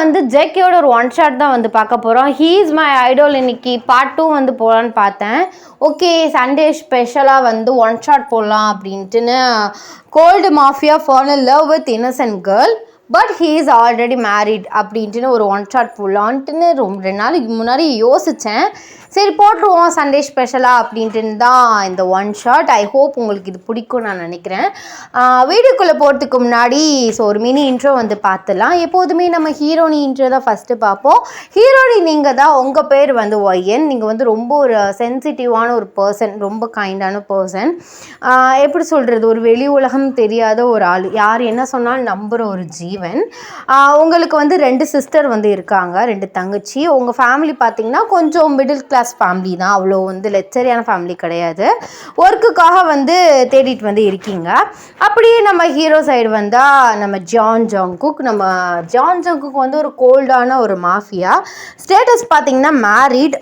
வந்து ஜேகேயோட ஒரு one shot தான் வந்து பார்க்க போகிறோம். He is my idol. இன்னைக்கு பார்ட் 2 வந்து போகலான்னு பார்த்தேன். ஓகே, சண்டே ஸ்பெஷலாக வந்து ஒன் ஷாட் போடலாம் அப்படின்ட்டுன்னு. Gold mafia fall in love with innocent girl but he is already married அப்படின்ட்டுன்னு ஒரு ஒன் ஷாட் போடலான்ட்டுன்னு 2 நாளைக்கு முன்னாடி யோசித்தேன். சரி போட்டுருவோம் சண்டே ஸ்பெஷலாக அப்படின்ட்டு தான் இந்த ஒன் ஷாட். ஐ ஹோப் உங்களுக்கு இது பிடிக்கும் நான் நினைக்கிறேன். வீடியோக்குள்ளே போகிறதுக்கு முன்னாடி ஒரு மினி இன்ட்ரோ வந்து பார்த்துலாம். எப்போதுமே நம்ம ஹீரோனி இன்ட்ரோ தான் ஃபஸ்ட்டு பார்ப்போம். ஹீரோனி நீங்கள் தான், உங்கள் பேர் வந்து ஒய்என். நீங்கள் வந்து ரொம்ப ஒரு சென்சிட்டிவான ஒரு பர்சன், ரொம்ப கைண்டான பர்சன். எப்படி சொல்கிறது, ஒரு வெளி உலகம் தெரியாத ஒரு ஆள், யார் என்ன சொன்னாலும் நம்புகிற ஒரு ஜீவன். உங்களுக்கு வந்து 2 சிஸ்டர் வந்து இருக்காங்க, 2 தங்கச்சி. உங்கள் ஃபேமிலி பார்த்திங்கன்னா கொஞ்சம் மிடில் கிளாஸ் ஃபேமிலி தான், அவ்வளோ வந்து லெக்சரியான ஃபேமிலி கிடையாது. ஒர்க்குக்காக வந்து தேடிட்டு வந்து இருக்கீங்க. அப்படியே நம்ம ஹீரோ சைடு வந்தால் நம்ம ஜான் ஜங்குக். நம்ம ஜான் ஜங்குக் வந்து ஒரு கோல்டான ஒரு மாஃபியா. ஸ்டேட்டஸ் பார்த்திங்கன்னா மேரிட்.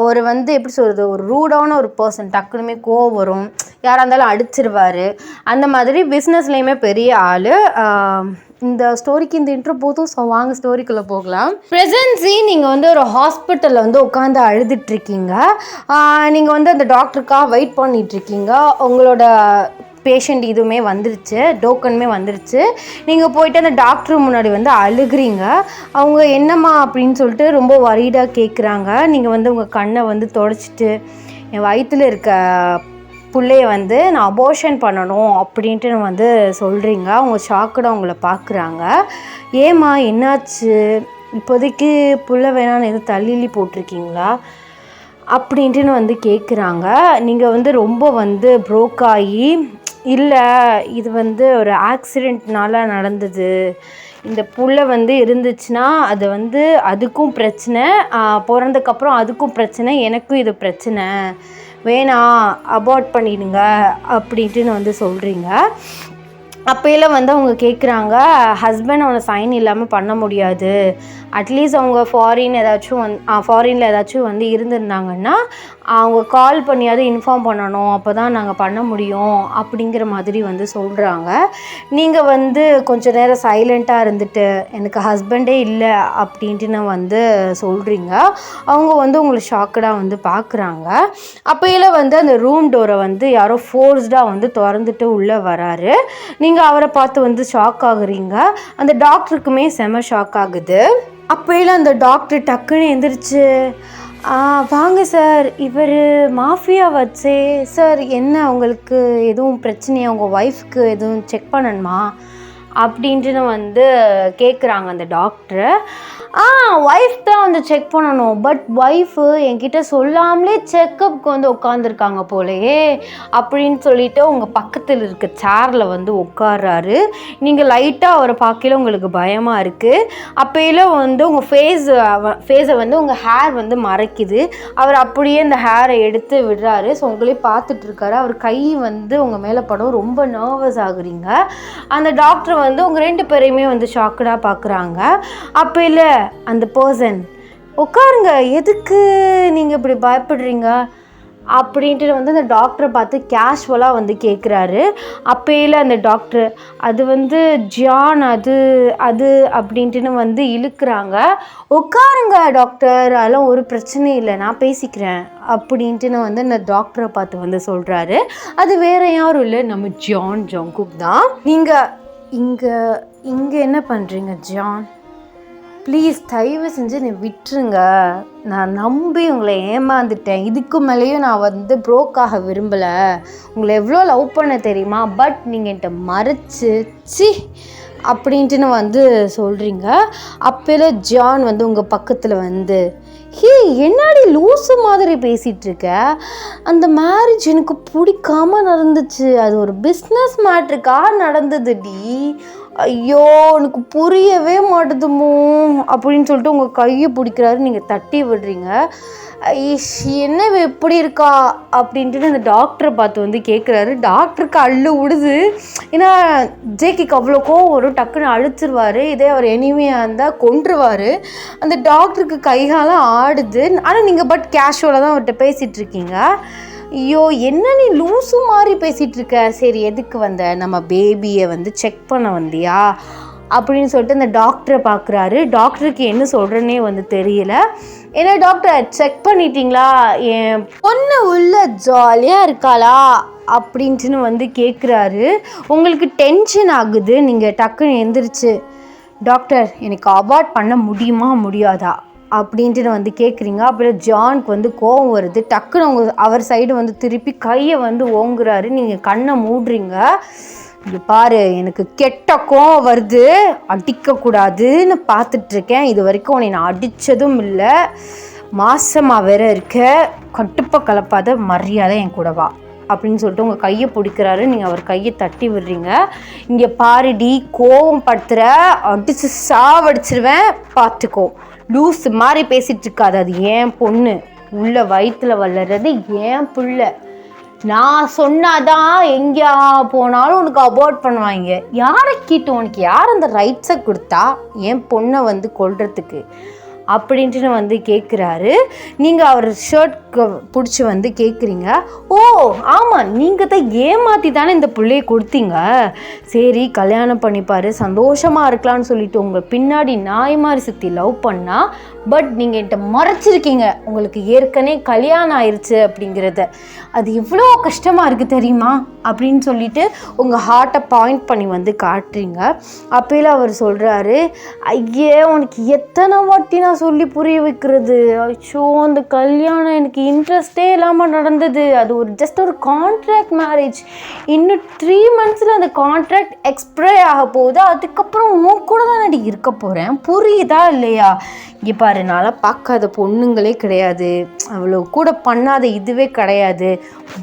ஒரு வந்து எப்படி சொல்கிறது, ஒரு ரூடான ஒரு பர்சன். டக்குனுமே கோவம் வரும், யாராக இருந்தாலும் அடிச்சிருவார். அந்த மாதிரி பிஸ்னஸ்லேயுமே பெரிய ஆள். இந்த ஸ்டோரிக்கு இந்த இன்ட்ரோ போதும். ஸோ வாங்க ஸ்டோரிக்குள்ளே போகலாம். ப்ரெசன்சி, நீங்கள் வந்து ஒரு ஹாஸ்பிட்டலில் வந்து உட்காந்து அழுதுட்ருக்கீங்க. நீங்கள் வந்து அந்த டாக்டருக்காக வெயிட் பண்ணிகிட்ருக்கீங்க. உங்களோட பேஷண்ட் இதுவுமே வந்துருச்சு, டோக்கனுமே வந்துருச்சு. நீங்கள் போயிட்டு அந்த டாக்டர் முன்னாடி வந்து அழுகிறீங்க. அவங்க என்னம்மா அப்படின்னு சொல்லிட்டு ரொம்ப வரிடாக கேட்குறாங்க. நீங்கள் வந்து உங்கள் கண்ணை வந்து தொடச்சிட்டு, என் வயிற்றில் இருக்க பிள்ளைய வந்து நான் அபோர்ஷன் பண்ணணும் அப்படின்ட்டு வந்து சொல்கிறீங்க. அவங்க ஷாக்குடாக அவங்கள பார்க்குறாங்க. ஏம்மா என்னாச்சு, இப்போதைக்கு புள்ள வேணான்னு எதுவும் தள்ளி போட்டிருக்கீங்களா அப்படின்ட்டுன்னு வந்து கேட்குறாங்க. நீங்கள் வந்து ரொம்ப வந்து ப்ரோக் ஆகி, இல்லை இது வந்து ஒரு ஆக்சிடெண்ட்னால நடந்தது, இந்த புள்ள வந்து இருந்துச்சுன்னா அது வந்து அதுக்கும் பிரச்சனை, பிறந்ததுக்கப்புறம் அதுக்கும் பிரச்சனை, எனக்கும் இது பிரச்சனை, வேணாம் அபார்ட் பண்ணிடுங்க அப்படின்ட்டுன்னு வந்து சொல்கிறீங்க. அப்போயெல்லாம் வந்து அவங்க கேட்குறாங்க, ஹஸ்பண்ட் அவனை சைன் இல்லாமல் பண்ண முடியாது, அட்லீஸ்ட் அவங்க ஃபாரினில் ஏதாச்சும் வந்து இருந்திருந்தாங்கன்னா அவங்க கால் பண்ணியாவது இன்ஃபார்ம் பண்ணணும், அப்போ தான் நாங்கள் பண்ண முடியும் அப்படிங்கிற மாதிரி வந்து சொல்கிறாங்க. நீங்கள் வந்து கொஞ்சம் நேரம் சைலண்ட்டாக இருந்துட்டு, எனக்கு ஹஸ்பண்டே இல்லை அப்படின்ட்டு வந்து சொல்கிறீங்க. அவங்க வந்து உங்களை ஷாக்கடாக வந்து பார்க்குறாங்க. அப்போயெல்லாம் வந்து அந்த ரூம் டோரை வந்து யாரோ ஃபோர்ஸ்டாக வந்து திறந்துட்டு உள்ளே வராரு. நீங்கள் அவரை பார்த்து வந்து ஷாக் ஆகுறீங்க. அந்த டாக்டருக்குமே செம ஷாக் ஆகுது. அப்போயெல்லாம் அந்த டாக்டர் டக்குன்னு எந்திரிச்சு, வாங்க சார், இவர் மாஃபியா வச்சே சார், என்ன உங்களுக்கு எதுவும் பிரச்சனையா, உங்கள் ஒய்ஃப்க்கு எதுவும் செக் பண்ணணுமா அப்படின்ட்டுன்னு வந்து கேட்குறாங்க அந்த டாக்டரு. ஒய்ஃப் தான் வந்து செக் பண்ணணும், பட் ஒய்ஃபு என்கிட்ட சொல்லாமலே செக்கப்புக்கு வந்து உட்காந்துருக்காங்க போலையே அப்படின்னு சொல்லிட்டு உங்கள் பக்கத்தில் இருக்க சேரில் வந்து உட்கார்றாரு. நீங்கள் லைட்டாக அவரை பார்க்கல, உங்களுக்கு பயமாக இருக்குது. அப்போயெல்லாம் வந்து உங்கள் ஃபேஸை வந்து உங்கள் ஹேர் வந்து மறைக்குது. அவர் அப்படியே அந்த ஹேரை எடுத்து விடுறாரு. ஸோ உங்களே பார்த்துட்ருக்காரு. அவர் கை வந்து உங்கள் மேலே படம், ரொம்ப நர்வஸ் ஆகுறீங்க. அந்த டாக்டர் வந்து உங்கள் 2 பேரையுமே வந்து ஷாக்கடாக பார்க்குறாங்க. அப்போ இல்லை அந்த பர்சன், உட்காருங்க, எதுக்கு நீங்கள் இப்படி பயப்படுறீங்க அப்படின்ட்டு வந்து அந்த டாக்டரை பார்த்து கேஷுவலாக வந்து கேட்குறாரு. அப்போயில அந்த டாக்டர், அது வந்து ஜான், அது அப்படின்ட்டுன்னு வந்து இழுக்கிறாங்க. உட்காருங்க டாக்டர், அதெல்லாம் ஒரு பிரச்சனையும் இல்லை, நான் பேசிக்கிறேன் அப்படின்ட்டுன்னு வந்து அந்த டாக்டரை பார்த்து வந்து சொல்கிறாரு. அது வேறு யாரும் இல்லை, நம்ம ஜான் ஜங்குக் தான். நீங்கள் இங்கே என்ன பண்ணுறீங்க ஜான்? ப்ளீஸ் தயவு செஞ்சு நீ விட்டுருங்க, நான் நம்பி உங்களை ஏமாந்துட்டேன். இதுக்கு மேலேயும் நான் வந்து ப்ரோக்காக விரும்பலை. உங்களை எவ்வளோ லவ் பண்ண தெரியுமா, பட் நீங்கள் என்கிட்ட மறைச்சி அப்படின்ட்டுன்னு வந்து சொல்கிறீங்க. அப்போல ஜான் வந்து உங்கள் பக்கத்தில் வந்து, என்னடி லூசு மாதிரி பேசிகிட்ருக்க, அந்த மேரேஜ் எனக்கு பிடிக்காம நடந்துச்சு, அது ஒரு பிஸ்னஸ் மேட்ருக்காக நடந்ததுடி, ஐயோ எனக்கு புரியவே மாட்டுதுமோ அப்படின்னு சொல்லிட்டு உங்கள் கையை பிடிக்கிறாரு. நீங்கள் தட்டி விடுறீங்க. என்ன எப்படி இருக்கா அப்படின்ட்டு அந்த டாக்டரை பார்த்து வந்து கேட்குறாரு. டாக்டருக்கு அள்ளு விடுது. ஏன்னா ஜேக்கிக்கு அவ்வளோ கோவம் வரும், டக்குன்னு அழிச்சிருவார். இதே அவர் எனிமையாக இருந்தால் கொன்றுவார். அந்த டாக்டருக்கு கைகாலம் ஆடுது. ஆனால் நீங்கள் பட் கேஷுவலாக தான் அவர்கிட்ட பேசிகிட்ருக்கீங்க. ஐயோ என்ன நீ லூசு மாதிரி பேசிகிட்ருக்க, சரி எதுக்கு வந்த, நம்ம பேபியை வந்து செக் பண்ண வந்தியா அப்படின்னு சொல்லிட்டு அந்த டாக்டரை பார்க்குறாரு. டாக்டருக்கு என்ன சொல்கிறேன்னே வந்து தெரியல. ஏன்னா டாக்டர் செக் பண்ணிட்டீங்களா, என் பொண்ணு உள்ள ஜாலியாக இருக்காளா அப்படின்ட்டுன்னு வந்து கேட்குறாரு. உங்களுக்கு டென்ஷன் ஆகுது, நீங்கள் டக்குன்னு எந்திரிச்சு டாக்டர் எனக்கு அபார்ட் பண்ண முடியுமா முடியாதா அப்படின்ட்டு வந்து கேட்குறீங்க. அப்புறம் ஜானுக்கு வந்து கோவம் வருது. டக்குன்னு அவர் சைடு வந்து திருப்பி கையை வந்து ஓங்குறாரு. நீங்கள் கண்ணை மூடுறீங்க. இது பாரு, எனக்கு கெட்ட கோவம் வருது, அடிக்கக்கூடாதுன்னு பார்த்துட்ருக்கேன். இது வரைக்கும் உன்னை நான் அடித்ததும் இல்லை, மாசமாக வேற இருக்க, கட்டுப்பை கலப்பாத, மரியாதை என் கூட வா அப்படின்னு சொல்லிட்டு உங்கள் கையை பிடிக்கிறாரு. நீங்கள் அவர் கையை தட்டி விடுறீங்க. இங்கே பாருடி, கோவம் படுத்துகிற, அடித்து சாவடிச்சிருவேன் பார்த்துக்கோ, லூஸ் மாதிரி பேசிகிட்டு இருக்காது, அது ஏன் பொண்ணு, உள்ள வயிற்றுல வளர்றது ஏன் பிள்ளை, நான் சொன்னாதான் எங்கேயா போனாலும் உனக்கு அபார்ட் பண்ணுவாங்க. யாரை கேட்டு உனக்கு யார் அந்த ரைட்ஸை கொடுத்தா என் பொண்ணை வந்து கொல்றதுக்கு அப்படின்ட்டு வந்து கேட்குறாரு. நீங்கள் அவர் ஷர்ட் பிடிச்சி வந்து கேட்குறீங்க. ஓ ஆமாம், நீங்கள் தான் ஏமாற்றி தானே இந்த பிள்ளையை கொடுத்தீங்க, சரி கல்யாணம் பண்ணிப்பார் சந்தோஷமாக இருக்கலாம்னு சொல்லிட்டு உங்கள் பின்னாடி நாய் மாதிரி சுற்றி லவ் பண்ணால், பட் நீங்கள் என்கிட்ட மறைச்சிருக்கீங்க உங்களுக்கு ஏற்கனவே கல்யாணம் ஆயிடுச்சு அப்படிங்கிறத. அது எவ்வளோ கஷ்டமாக இருக்குது தெரியுமா அப்படின்னு சொல்லிட்டு உங்கள் ஹார்ட்டை பாயிண்ட் பண்ணி வந்து காட்டுறீங்க. அப்போல அவர் சொல்கிறாரு, ஐயே உனக்கு எத்தனை வாட்டி நான் சொல்லி புரிய வைக்கிறது, ஐயோ அந்த கல்யாணம் எனக்கு இன்ட்ரெஸ்டே இல்லாமல் நடந்தது, அது ஜஸ்ட் ஒரு கான்ட்ராக்ட் மேரேஜ், இன்னும் 3 monthஸில் அந்த கான்ட்ராக்ட் எக்ஸ்பயர் ஆக போகுது, அதுக்கப்புறம் உன் கூட தான் இருக்க போகிறேன், புரியுதா இல்லையா, இங்கே பாரு நான்லாம் பார்க்காத பொண்ணுங்களே கிடையாது, அவ்வளோ கூட பண்ணாத இதுவே கிடையாது,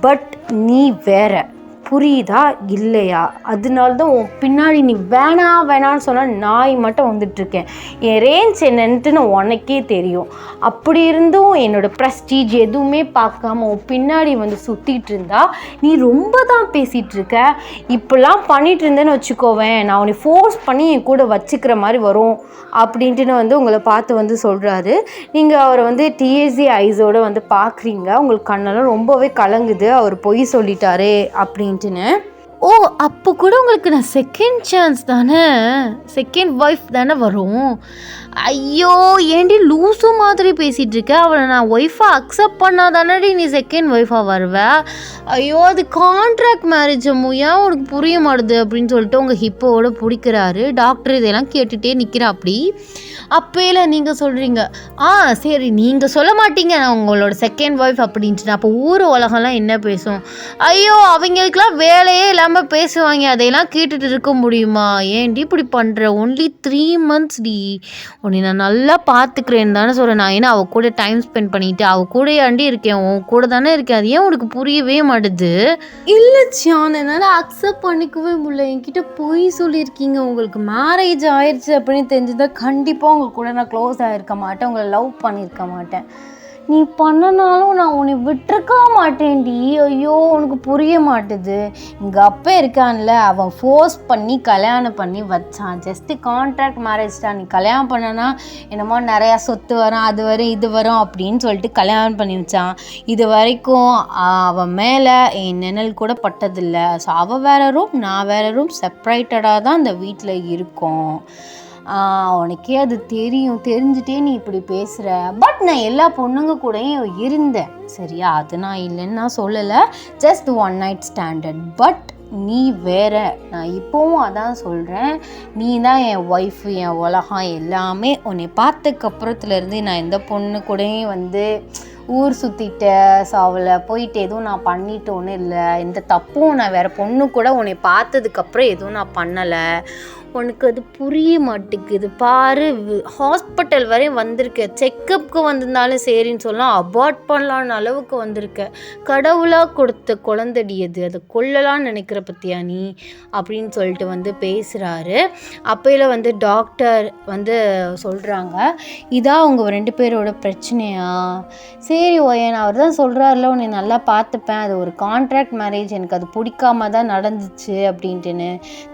பட் நீ வேற, புரியுதா இல்லையா, அதனால தான் உன் பின்னாடி நீ வேணான்னு சொன்னால் நாய் மட்டும் வந்துட்டுருக்கேன், என் ரேஞ்ச் என்னன்ட்டு உனக்கே தெரியும், அப்படி இருந்தும் என்னோடய ப்ரெஸ்டீஜ் எதுவுமே பார்க்காம உன் பின்னாடி வந்து சுற்றிட்டு இருந்தா நீ ரொம்ப தான் பேசிகிட்ருக்க, இப்படிலாம் பண்ணிகிட்டு இருந்தேன்னு வச்சுக்கோவேன், நான் உன்னை ஃபோர்ஸ் பண்ணி என் கூட வச்சுக்கிற மாதிரி வரும் அப்படின்ட்டு வந்து உங்களை பார்த்து வந்து சொல்கிறாரு. நீங்கள் அவரை வந்து டிஎஸ்சி ஐஸோடு வந்து பார்க்குறீங்க, உங்களுக்கு கண்ணெல்லாம் ரொம்பவே கலங்குது, அவர் பொய் சொல்லிட்டாரே அப்படின்ட்டுன்னு. ஓ அப்போ கூட உங்களுக்கு நான் செகண்ட் சான்ஸ் தானே, செகண்ட் ஒய்ஃப் தானே வரும், ஐயோ ஏண்டி லூஸு மாதிரி பேசிகிட்டு இருக்க, அவளை நான் ஒய்ஃபாக அக்செப்ட் பண்ணால் தானடி நீ செகண்ட் ஒய்ஃபாக வருவேன், ஐயோ அது கான்ட்ராக்ட் மேரேஜ் ஏன் உனக்கு புரிய மாட்டுது அப்படின்னு சொல்லிட்டு உங்கள் ஹிப்போட பிடிக்கிறாரு. டாக்டர் இதெல்லாம் கேட்டுகிட்டே நிற்கிறா. அப்படி அப்போல நீங்கள் சொல்கிறீங்க, சரி நீங்கள் சொல்ல மாட்டீங்க நான் உங்களோட செகண்ட் ஒய்ஃப் அப்படின்ட்டு, அப்போ ஊர் உலகம்லாம் என்ன பேசும், ஐயோ அவங்களுக்குலாம் வேலையே இல்லாமல் பேசுவாங்க, அதையெல்லாம் கேட்டுட்டு இருக்க முடியுமா, ஏன்டி இப்படி பண்ணுற, ஒன்லி 3 months டி, உன்னை நான் நல்லா பார்த்துக்கிறேன்னு தானே சொல்கிறேன், நான் ஏன்னா அவள் கூட டைம் ஸ்பெண்ட் பண்ணிவிட்டு அவள் கூட ஆண்டி இருக்கேன், உன் கூட தானே இருக்கேன், அது ஏன் உனக்கு புரியவே மாட்டுது, இல்லை ஜான் என்னால் அக்செப்ட் பண்ணிக்கவே முடியல, என்கிட்ட பொய் சொல்லியிருக்கீங்க, உங்களுக்கு மேரேஜ் ஆயிடுச்சு அப்படின்னு தெரிஞ்சுதான் கண்டிப்பாக உங்கள் கூட நான் க்ளோஸ் ஆகிருக்க மாட்டேன், உங்களை லவ் பண்ணியிருக்க மாட்டேன், நீ பண்ணனாலும் நான் உன்னை விட்டுருக்க மாட்டேன்டி, ஐயோ உனக்கு புரிய மாட்டுது, எங்கள் அப்பா இருக்கான்ல அவன் ஃபோர்ஸ் பண்ணி கல்யாணம் பண்ணி வச்சான், ஜஸ்ட்டு கான்ட்ராக்ட் மேரேஜ் தான், நீ கல்யாணம் பண்ணனா என்னமோ நிறையா சொத்து வரும் அது வரும் இது வரும் அப்படின்னு சொல்லிட்டு கல்யாணம் பண்ணி வச்சான், இது வரைக்கும் அவன் மேலே என் நிழல் கூட பட்டதில்லை, ஸோ அவள் வேறு ரூம் நான் வேறு ரூம் செப்ரேட்டடாக தான் இந்த வீட்டில் இருக்கோம், உனக்கே அது தெரியும், தெரிஞ்சுட்டே நீ இப்படி பேசுகிற, பட் நான் எல்லா பொண்ணுங்க கூடயும் இருந்தேன் சரியா, அது நான் இல்லைன்னு நான் சொல்லலை, ஜஸ்ட் 1 night ஸ்டாண்டர்ட், பட் நீ வேற, நான் இப்போவும் அதான் சொல்கிறேன், நீ தான் என் ஒய்ஃபு என் உலகம் எல்லாமே, உன்னை பார்த்ததுக்கப்புறத்துலேருந்து நான் எந்த பொண்ணு கூடயும் வந்து ஊர் சுற்றிட்டேன், ஸோ அவளை போயிட்டு எதுவும் நான் பண்ணிட்டு ஒன்றும் இல்லை, எந்த தப்பும் நான் வேறு பொண்ணு கூட உன்னை பார்த்ததுக்கப்புறம் எதுவும் நான் பண்ணலை, உனக்கு அது புரிய மாட்டேங்குது பாரு, ஹாஸ்பிட்டல் வரையும் வந்திருக்க, செக்கப்புக்கு வந்திருந்தாலும் சரின்னு சொல்லலாம், அபார்ட் பண்ணலான்னு அளவுக்கு வந்திருக்க, கடவுளாக கொடுத்த குழந்தடி அதை கொல்லலான்னு நினைக்கிற பற்றியா நீ அப்படின்னு சொல்லிட்டு வந்து பேசுகிறாரு. அப்போல வந்து டாக்டர் வந்து சொல்கிறாங்க, இதான் உங்கள் 2 பேரோட பிரச்சனையா, சரி ஓயன் அவர் தான் சொல்கிறாருல உன்னை நல்லா பார்த்துப்பேன், அது ஒரு கான்ட்ராக்ட் மேரேஜ், எனக்கு அது பிடிக்காம தான் நடந்துச்சு அப்படின்ட்டுன்னு,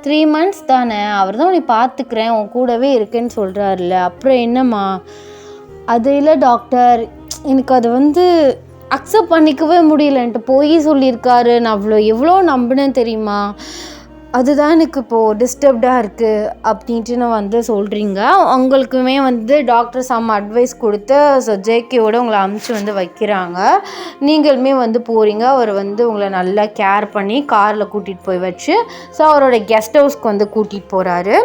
3 months தானே, அவர் தான் உன்னை பார்த்துக்கிறேன் உன் கூடவே இருக்கேன்னு சொல்கிறாருல்ல, அப்புறம் என்னம்மா, அது இல்லை டாக்டர் எனக்கு அது வந்து அக்செப்ட் பண்ணிக்கவே முடியலன்ட்டு போய் சொல்லியிருக்காரு, நான் எவ்வளோ நம்பினேன் தெரியுமா, அதுதான் எனக்கு இப்போது டிஸ்டர்ப்டாக இருக்குது அப்படின்ட்டு நான் வந்து சொல்கிறீங்க. உங்களுக்குமே வந்து டாக்டர் சம் அட்வைஸ் கொடுத்து ஸோ ஜேகேவோட உங்களை அமுச்சு வந்து வைக்கிறாங்க. நீங்களுமே வந்து போகிறீங்க. அவர் வந்து உங்களை நல்லா கேர் பண்ணி காரில் கூட்டிகிட்டு போய் வச்சு ஸோ அவரோட கெஸ்ட் ஹவுஸ்க்கு வந்து கூட்டிகிட்டு போகிறாரு.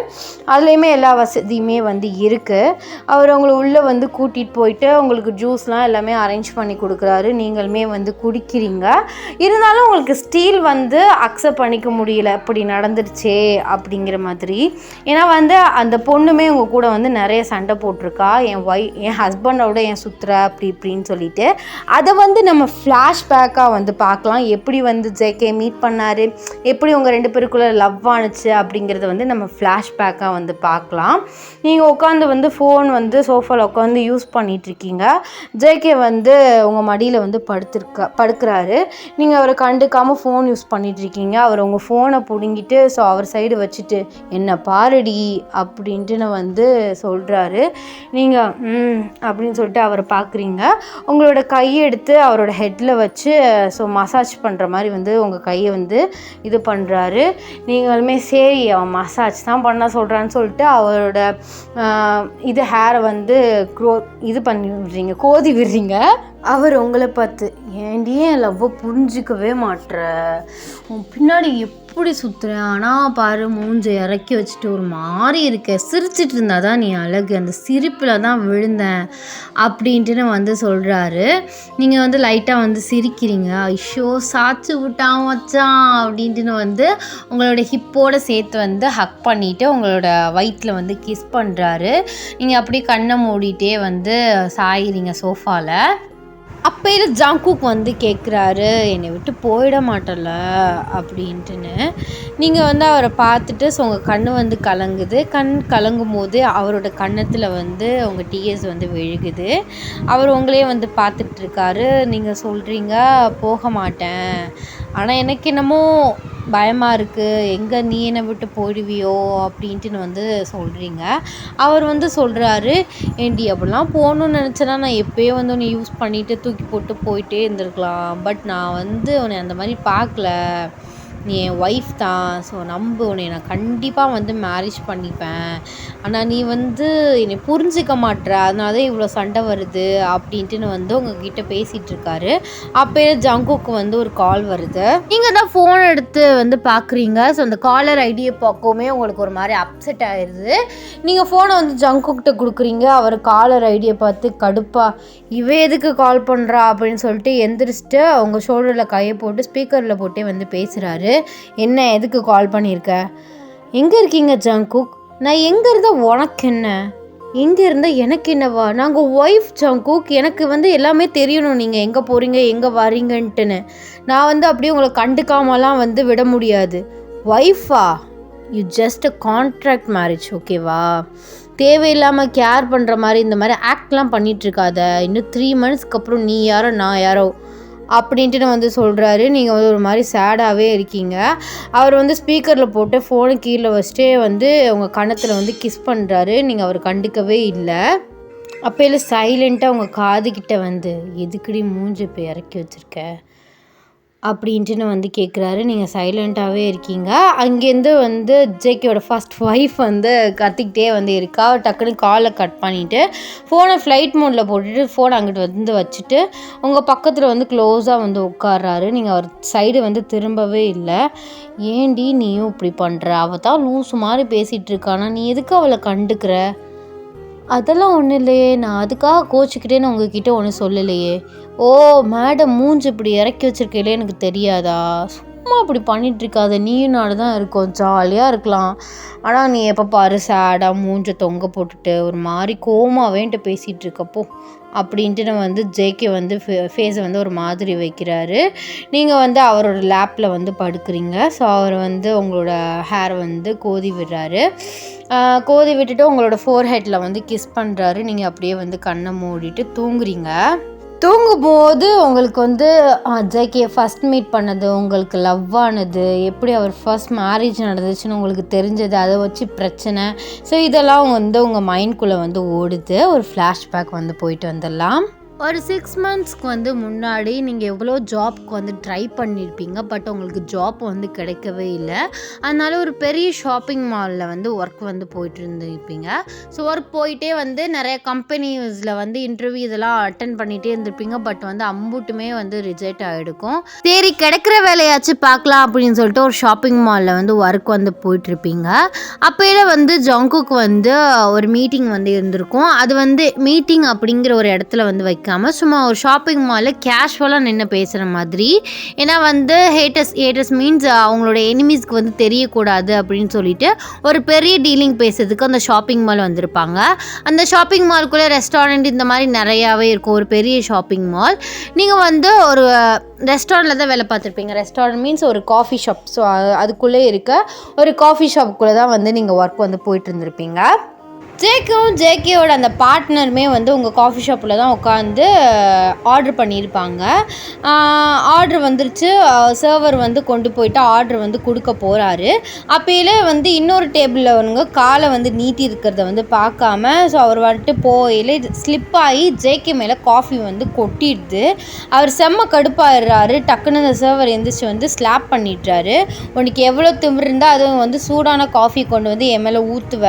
அதுலேயுமே எல்லா வசதியுமே வந்து இருக்குது. அவர் உங்களை உள்ளே வந்து கூட்டிகிட்டு போயிட்டு உங்களுக்கு ஜூஸ்லாம் எல்லாமே அரேஞ்ச் பண்ணி கொடுக்குறாரு. நீங்களுமே வந்து குடிக்கிறீங்க. இருந்தாலும் உங்களுக்கு ஸ்டீல் வந்து அக்செப்ட் பண்ணிக்க முடியல, இப்படி நடந்துருச்சே அப்படிங்கிற மாதிரி. ஏன்னா வந்து அந்த பொண்ணுமே உங்கள் கூட வந்து நிறைய சண்டை போட்டிருக்கா, என் ஹஸ்பண்டோட என் சுற்றுற அப்படி இப்படின்னு சொல்லிட்டு. அதை வந்து நம்ம ஃப்ளாஷ்பேக்காக வந்து பார்க்கலாம். எப்படி வந்து ஜேகே மீட் பண்ணார், எப்படி உங்கள் 2 பேருக்குள்ளே லவ் ஆணுச்சு அப்படிங்கிறத வந்து நம்ம ஃப்ளாஷ்பேக்காக வந்து பார்க்கலாம். நீங்கள் உட்காந்து வந்து ஃபோன் வந்து சோஃபாவில் உட்காந்து யூஸ் பண்ணிகிட்ருக்கீங்க. ஜேகே வந்து உங்கள் மடியில் வந்து படுக்கிறாரு. நீங்கள் அவரை கண்டுக்காமல் ஃபோன் யூஸ் பண்ணிகிட்ருக்கீங்க. அவர் உங்கள் ஃபோனை பிடுங்கிட்டு ஸோ அவர் சைடு வச்சுட்டு என்ன பாருடி அப்படின்ட்டு வந்து சொல்கிறாரு. நீங்கள் அப்படின்னு சொல்லிட்டு அவரை பார்க்குறீங்க. உங்களோட கையை எடுத்து அவரோட ஹெட்டில் வச்சு ஸோ மசாஜ் பண்ணுற மாதிரி வந்து உங்கள் கையை வந்து இது பண்ணுறாரு. நீங்களுமே சரி அவன் மசாஜ் தான் பண்ண சொல்கிறான்னு சொல்லிட்டு அவரோட இது ஹேரை வந்து இது பண்ணி விடுறீங்க, கோதி விடுறீங்க. அவர் உங்களை பார்த்து ஏன்டி என் லவ்வை புரிஞ்சிக்கவே மாட்டுற, உன் பின்னாடி எப்படி சுற்றுறேன், ஆனால் பாரு மூஞ்சை இறக்கி வச்சுட்டு ஒரு மாதிரி இருக்க, சிரிச்சிட்டு இருந்தா தான் நீ அழகு, அந்த சிரிப்பில் தான் விழுந்தேன் அப்படின்ட்டு வந்து சொல்கிறாரு. நீங்கள் வந்து லைட்டாக வந்து சிரிக்கிறீங்க. ஐயோ சாச்சு விட்டான் வச்சான் அப்படின்ட்டு வந்து உங்களோட ஹிப்போடு சேர்த்து வந்து ஹக் பண்ணிவிட்டு உங்களோட வயிற்றில் வந்து கிஸ் பண்ணுறாரு. நீங்கள் அப்படியே கண்ணை மூடிட்டே வந்து சாயிறீங்க சோஃபாவில். அப்போயில ஜங்குக் வந்து கேட்குறாரு, என்னை விட்டு போயிட மாட்டல அப்படின்ட்டுன்னு. நீங்கள் வந்து அவரை பார்த்துட்டு ஸோ உங்கள் கண் வந்து கலங்குது. கலங்கும் போது அவரோட கன்னத்தில் வந்து உங்கள் டிஎஸ் வந்து விழுகுது. அவர் உங்களே வந்து பார்த்துட்ருக்காரு. நீங்கள் சொல்கிறீங்க போக மாட்டேன், ஆனால் எனக்கு என்னமோ பயமாக இருக்குது, எங்கே நீ என்னை விட்டு போயிடுவியோ அப்படின்ட்டு வந்து சொல்கிறீங்க. அவர் வந்து சொல்கிறாரு, ஏண்டி அப்படிலாம் போகணுன்னு நினச்சேன்னா நான் எப்போயே வந்து உன்னை யூஸ் பண்ணிவிட்டு தூக்கி போட்டு போயிட்டே இருந்திருக்கலாம். பட் நான் வந்து உன்னை அந்த மாதிரி பார்க்கல, நீ என் ஒய்ஃப் தான், ஸோ நம்பு, உன்னை நான் கண்டிப்பாக வந்து மேரேஜ் பண்ணிப்பேன், ஆனால் நீ வந்து என்னை புரிஞ்சிக்க மாட்ற, அதனால தான் இவ்வளோ சண்டை வருது அப்படின்ட்டு வந்து உங்ககிட்ட பேசிகிட்டு இருக்காரு. அப்போ ஜங்குக்கு வந்து ஒரு கால் வருது. நீங்கள் தான் ஃபோன் எடுத்து வந்து பார்க்குறீங்க. ஸோ அந்த காலர் ஐடியை பார்க்கவுமே உங்களுக்கு ஒரு மாதிரி அப்செட் ஆயிடுது. நீங்கள் ஃபோனை வந்து ஜங்குக்கிட்ட கொடுக்குறீங்க. அவர் காலர் ஐடியை பார்த்து கடுப்பா, இவ எதுக்கு கால் பண்ணுறா அப்படின்னு சொல்லிட்டு எந்திரிச்சிட்டு அவங்க ஷோல்டரில் கையை போட்டு ஸ்பீக்கரில் போட்டே வந்து பேசுகிறாரு. என்ன எதுக்கு கால் பண்ணியிருக்க, எங்கே இருக்கீங்க ஜங்குக், நான் எங்கே இருந்தால் உனக்கு என்ன, எங்கே இருந்தால் எனக்கு என்னவா, நாங்கள் ஒய்ஃப் ஜங்குக், எனக்கு வந்து எல்லாமே தெரியணும் நீங்கள் எங்கே போகிறீங்க எங்கே வரீங்கன்ட்டுன்னு. நான் வந்து அப்படியே உங்களை கண்டுக்காமலாம் வந்து விட முடியாது. ஒய்ஃபா, you just a contract marriage, ஓகேவா, தேவையில்லாமல் கேர் பண்ணுற மாதிரி இந்த மாதிரி ஆக்ட்லாம் பண்ணிகிட்ருக்காத, இன்னும் 3 மந்த்ஸ்க்கு அப்புறம் நீ யாரோ நான் யாரோ அப்படின்ட்டு வந்து சொல்கிறாரு. நீங்கள் வந்து ஒரு மாதிரி சேடாகவே இருக்கீங்க. அவர் வந்து ஸ்பீக்கரில் போட்டு ஃபோனு கீழே வச்சுட்டே வந்து உங்கள் கன்னத்தில் வந்து கிஸ் பண்ணுறாரு. நீங்கள் அவர் கண்டுக்கவே இல்லை. அப்போயில சைலண்ட்டாக உங்கள் காதுகிட்ட வந்து எதுக்குடி மூஞ்சி இப்போ இறக்கி வச்சுருக்க அப்படின்ட்டு வந்து கேட்குறாரு. நீங்கள் சைலண்ட்டாகவே இருக்கீங்க. அங்கேருந்து வந்து ஜேகேயோட ஃபர்ஸ்ட் ஒய்ஃப் வந்து கத்திக்கிட்டே வந்து இருக்கா. டக்குன்னு காலை கட் பண்ணிவிட்டு ஃபோனை ஃப்ளைட் மோடில் போட்டுட்டு ஃபோனை அங்கிட்டு வந்து வச்சுட்டு உங்கள் பக்கத்தில் வந்து க்ளோஸாக வந்து உட்கார்றாரு. நீங்கள் அவர் சைடு வந்து திரும்பவே இல்லை. ஏண்டி நீயும் இப்படி பண்ணுற, அவள் தான் லூசு மாதிரி பேசிகிட்டு இருக்கானா, நீ எதுக்கு அவளை கண்டுக்கிற, அதெல்லாம் ஒன்றும் இல்லையே, நான் அதுக்காக கோச்சிக்கிட்டேன்னு உங்ககிட்ட ஒன்றும் சொல்லலையே. ஓ மேடம் மூஞ்சி இப்படி இறக்கி வச்சுருக்கையிலே எனக்கு தெரியாதா, சும்மா இப்படி பண்ணிகிட்ருக்காத, நீயும் நாடு தான் இருக்கோம், ஜாலியாக இருக்கலாம், ஆனால் நீ எப்போ பாரு சேடாக மூஞ்சை தொங்க போட்டுட்டு ஒரு மாதிரி கோமாவேன்ட்டு பேசிகிட்டு இருக்கப்போ அப்படின்ட்டு வந்து ஜேகே வந்து ஃபேஸை வந்து ஒரு மாதிரி வைக்கிறாரு. நீங்கள் வந்து அவரோட லேப்பில் வந்து படுக்கிறீங்க. ஸோ அவர் வந்து உங்களோட ஹேரை வந்து கோதி விடுறாரு. கோதி விட்டுட்டு உங்களோட ஃபோர்ஹெட்டில் வந்து கிஸ் பண்ணுறாரு. நீங்கள் அப்படியே வந்து கண்ணை மூடிட்டு தூங்குறீங்க. தூங்கும்போது உங்களுக்கு வந்து ஜேகே ஃபஸ்ட் மீட் பண்ணது, உங்களுக்கு லவ் ஆனது, எப்படி அவர் ஃபர்ஸ்ட் மேரேஜ் நடந்துச்சுன்னு உங்களுக்கு தெரிஞ்சது, அதை வச்சு பிரச்சனை, ஸோ இதெல்லாம் வந்து உங்கள் மைண்ட்குள்ளே வந்து ஓடுது. ஒரு ஃப்ளாஷ்பேக் வந்து போயிட்டு வந்துடலாம். ஒரு 6 மந்த்ஸ்க்கு வந்து முன்னாடி நீங்கள் எவ்வளோ ஜாப்க்கு வந்து ட்ரை பண்ணியிருப்பீங்க. பட் உங்களுக்கு ஜாப் வந்து கிடைக்கவே இல்லை. அதனால ஒரு பெரிய ஷாப்பிங் மாலில் வந்து ஒர்க் வந்து போயிட்டு இருந்திருப்பீங்க. ஸோ ஒர்க் போயிட்டே வந்து நிறைய கம்பெனிஸில் வந்து இன்டர்வியூ இதெல்லாம் அட்டன் பண்ணிகிட்டே இருந்திருப்பீங்க. பட் வந்து அம்புட்டுமே வந்து ரிஜெக்ட் ஆகிருக்கும். சரி கிடைக்கிற வேலையாச்சும் பார்க்கலாம் அப்படின்னு சொல்லிட்டு ஒரு ஷாப்பிங் மாலில் வந்து ஒர்க் வந்து போயிட்டுருப்பீங்க. அப்போயில வந்து ஜங்குக்கு வந்து ஒரு மீட்டிங் வந்து இருந்திருக்கும். அது வந்து மீட்டிங் அப்படிங்கிற ஒரு இடத்துல வந்து வைக்காமல் சும்மா ஒரு ஷாப்பிங் மாலில் கேஷுவலாக நின்று பேசுகிற மாதிரி. ஏன்னா வந்து ஹேட்டர்ஸ் மீன்ஸ் அவங்களோட எனிமீஸ்க்கு வந்து தெரியக்கூடாது அப்படின்னு சொல்லிட்டு ஒரு பெரிய டீலிங் பேசுறதுக்கு அந்த ஷாப்பிங் மால் வந்திருப்பாங்க. அந்த ஷாப்பிங் மால்குள்ளே ரெஸ்டாரண்ட் இந்த மாதிரி நிறையாவே இருக்கும். ஒரு பெரிய ஷாப்பிங் மால். நீங்கள் வந்து ஒரு ரெஸ்டாரண்ட்டில் தான் வேலை பார்த்துருப்பீங்க. ரெஸ்டாரண்ட் மீன்ஸ் ஒரு காஃபி ஷாப். ஸோ அதுக்குள்ளே இருக்க ஒரு காஃபி ஷாப்புக்குள்ளே தான் வந்து நீங்கள் ஒர்க் வந்து போயிட்டு இருந்திருப்பீங்க. ஜேகேயோட அந்த பார்ட்னருமே வந்து உங்கள் காஃபி ஷாப்பில் தான் உட்காந்து ஆர்டர் பண்ணியிருப்பாங்க. ஆர்டர் வந்துருச்சு. சர்வர் வந்து கொண்டு போயிட்டு ஆர்டர் வந்து கொடுக்க போகிறாரு. அப்போயிலே வந்து இன்னொரு டேபிளில் வந்து காலை வந்து நீட்டி இருக்கிறத வந்து பார்க்காம ஸோ அவர் வந்துட்டு போயிலே ஸ்லிப் ஆகி ஜேகே மேலே காஃபி வந்து கொட்டிடுது. அவர் செம்ம கடுப்பாயிடுறாரு. டக்குன்னு அந்த சர்வர் எந்திரிச்சு வந்து ஸ்லாப் பண்ணிடுறாரு. உனக்கு எவ்வளோ திமிரு இருந்தால் அதுவும் வந்து சூடான காஃபி கொண்டு வந்து என் மேலே ஊற்றுவ,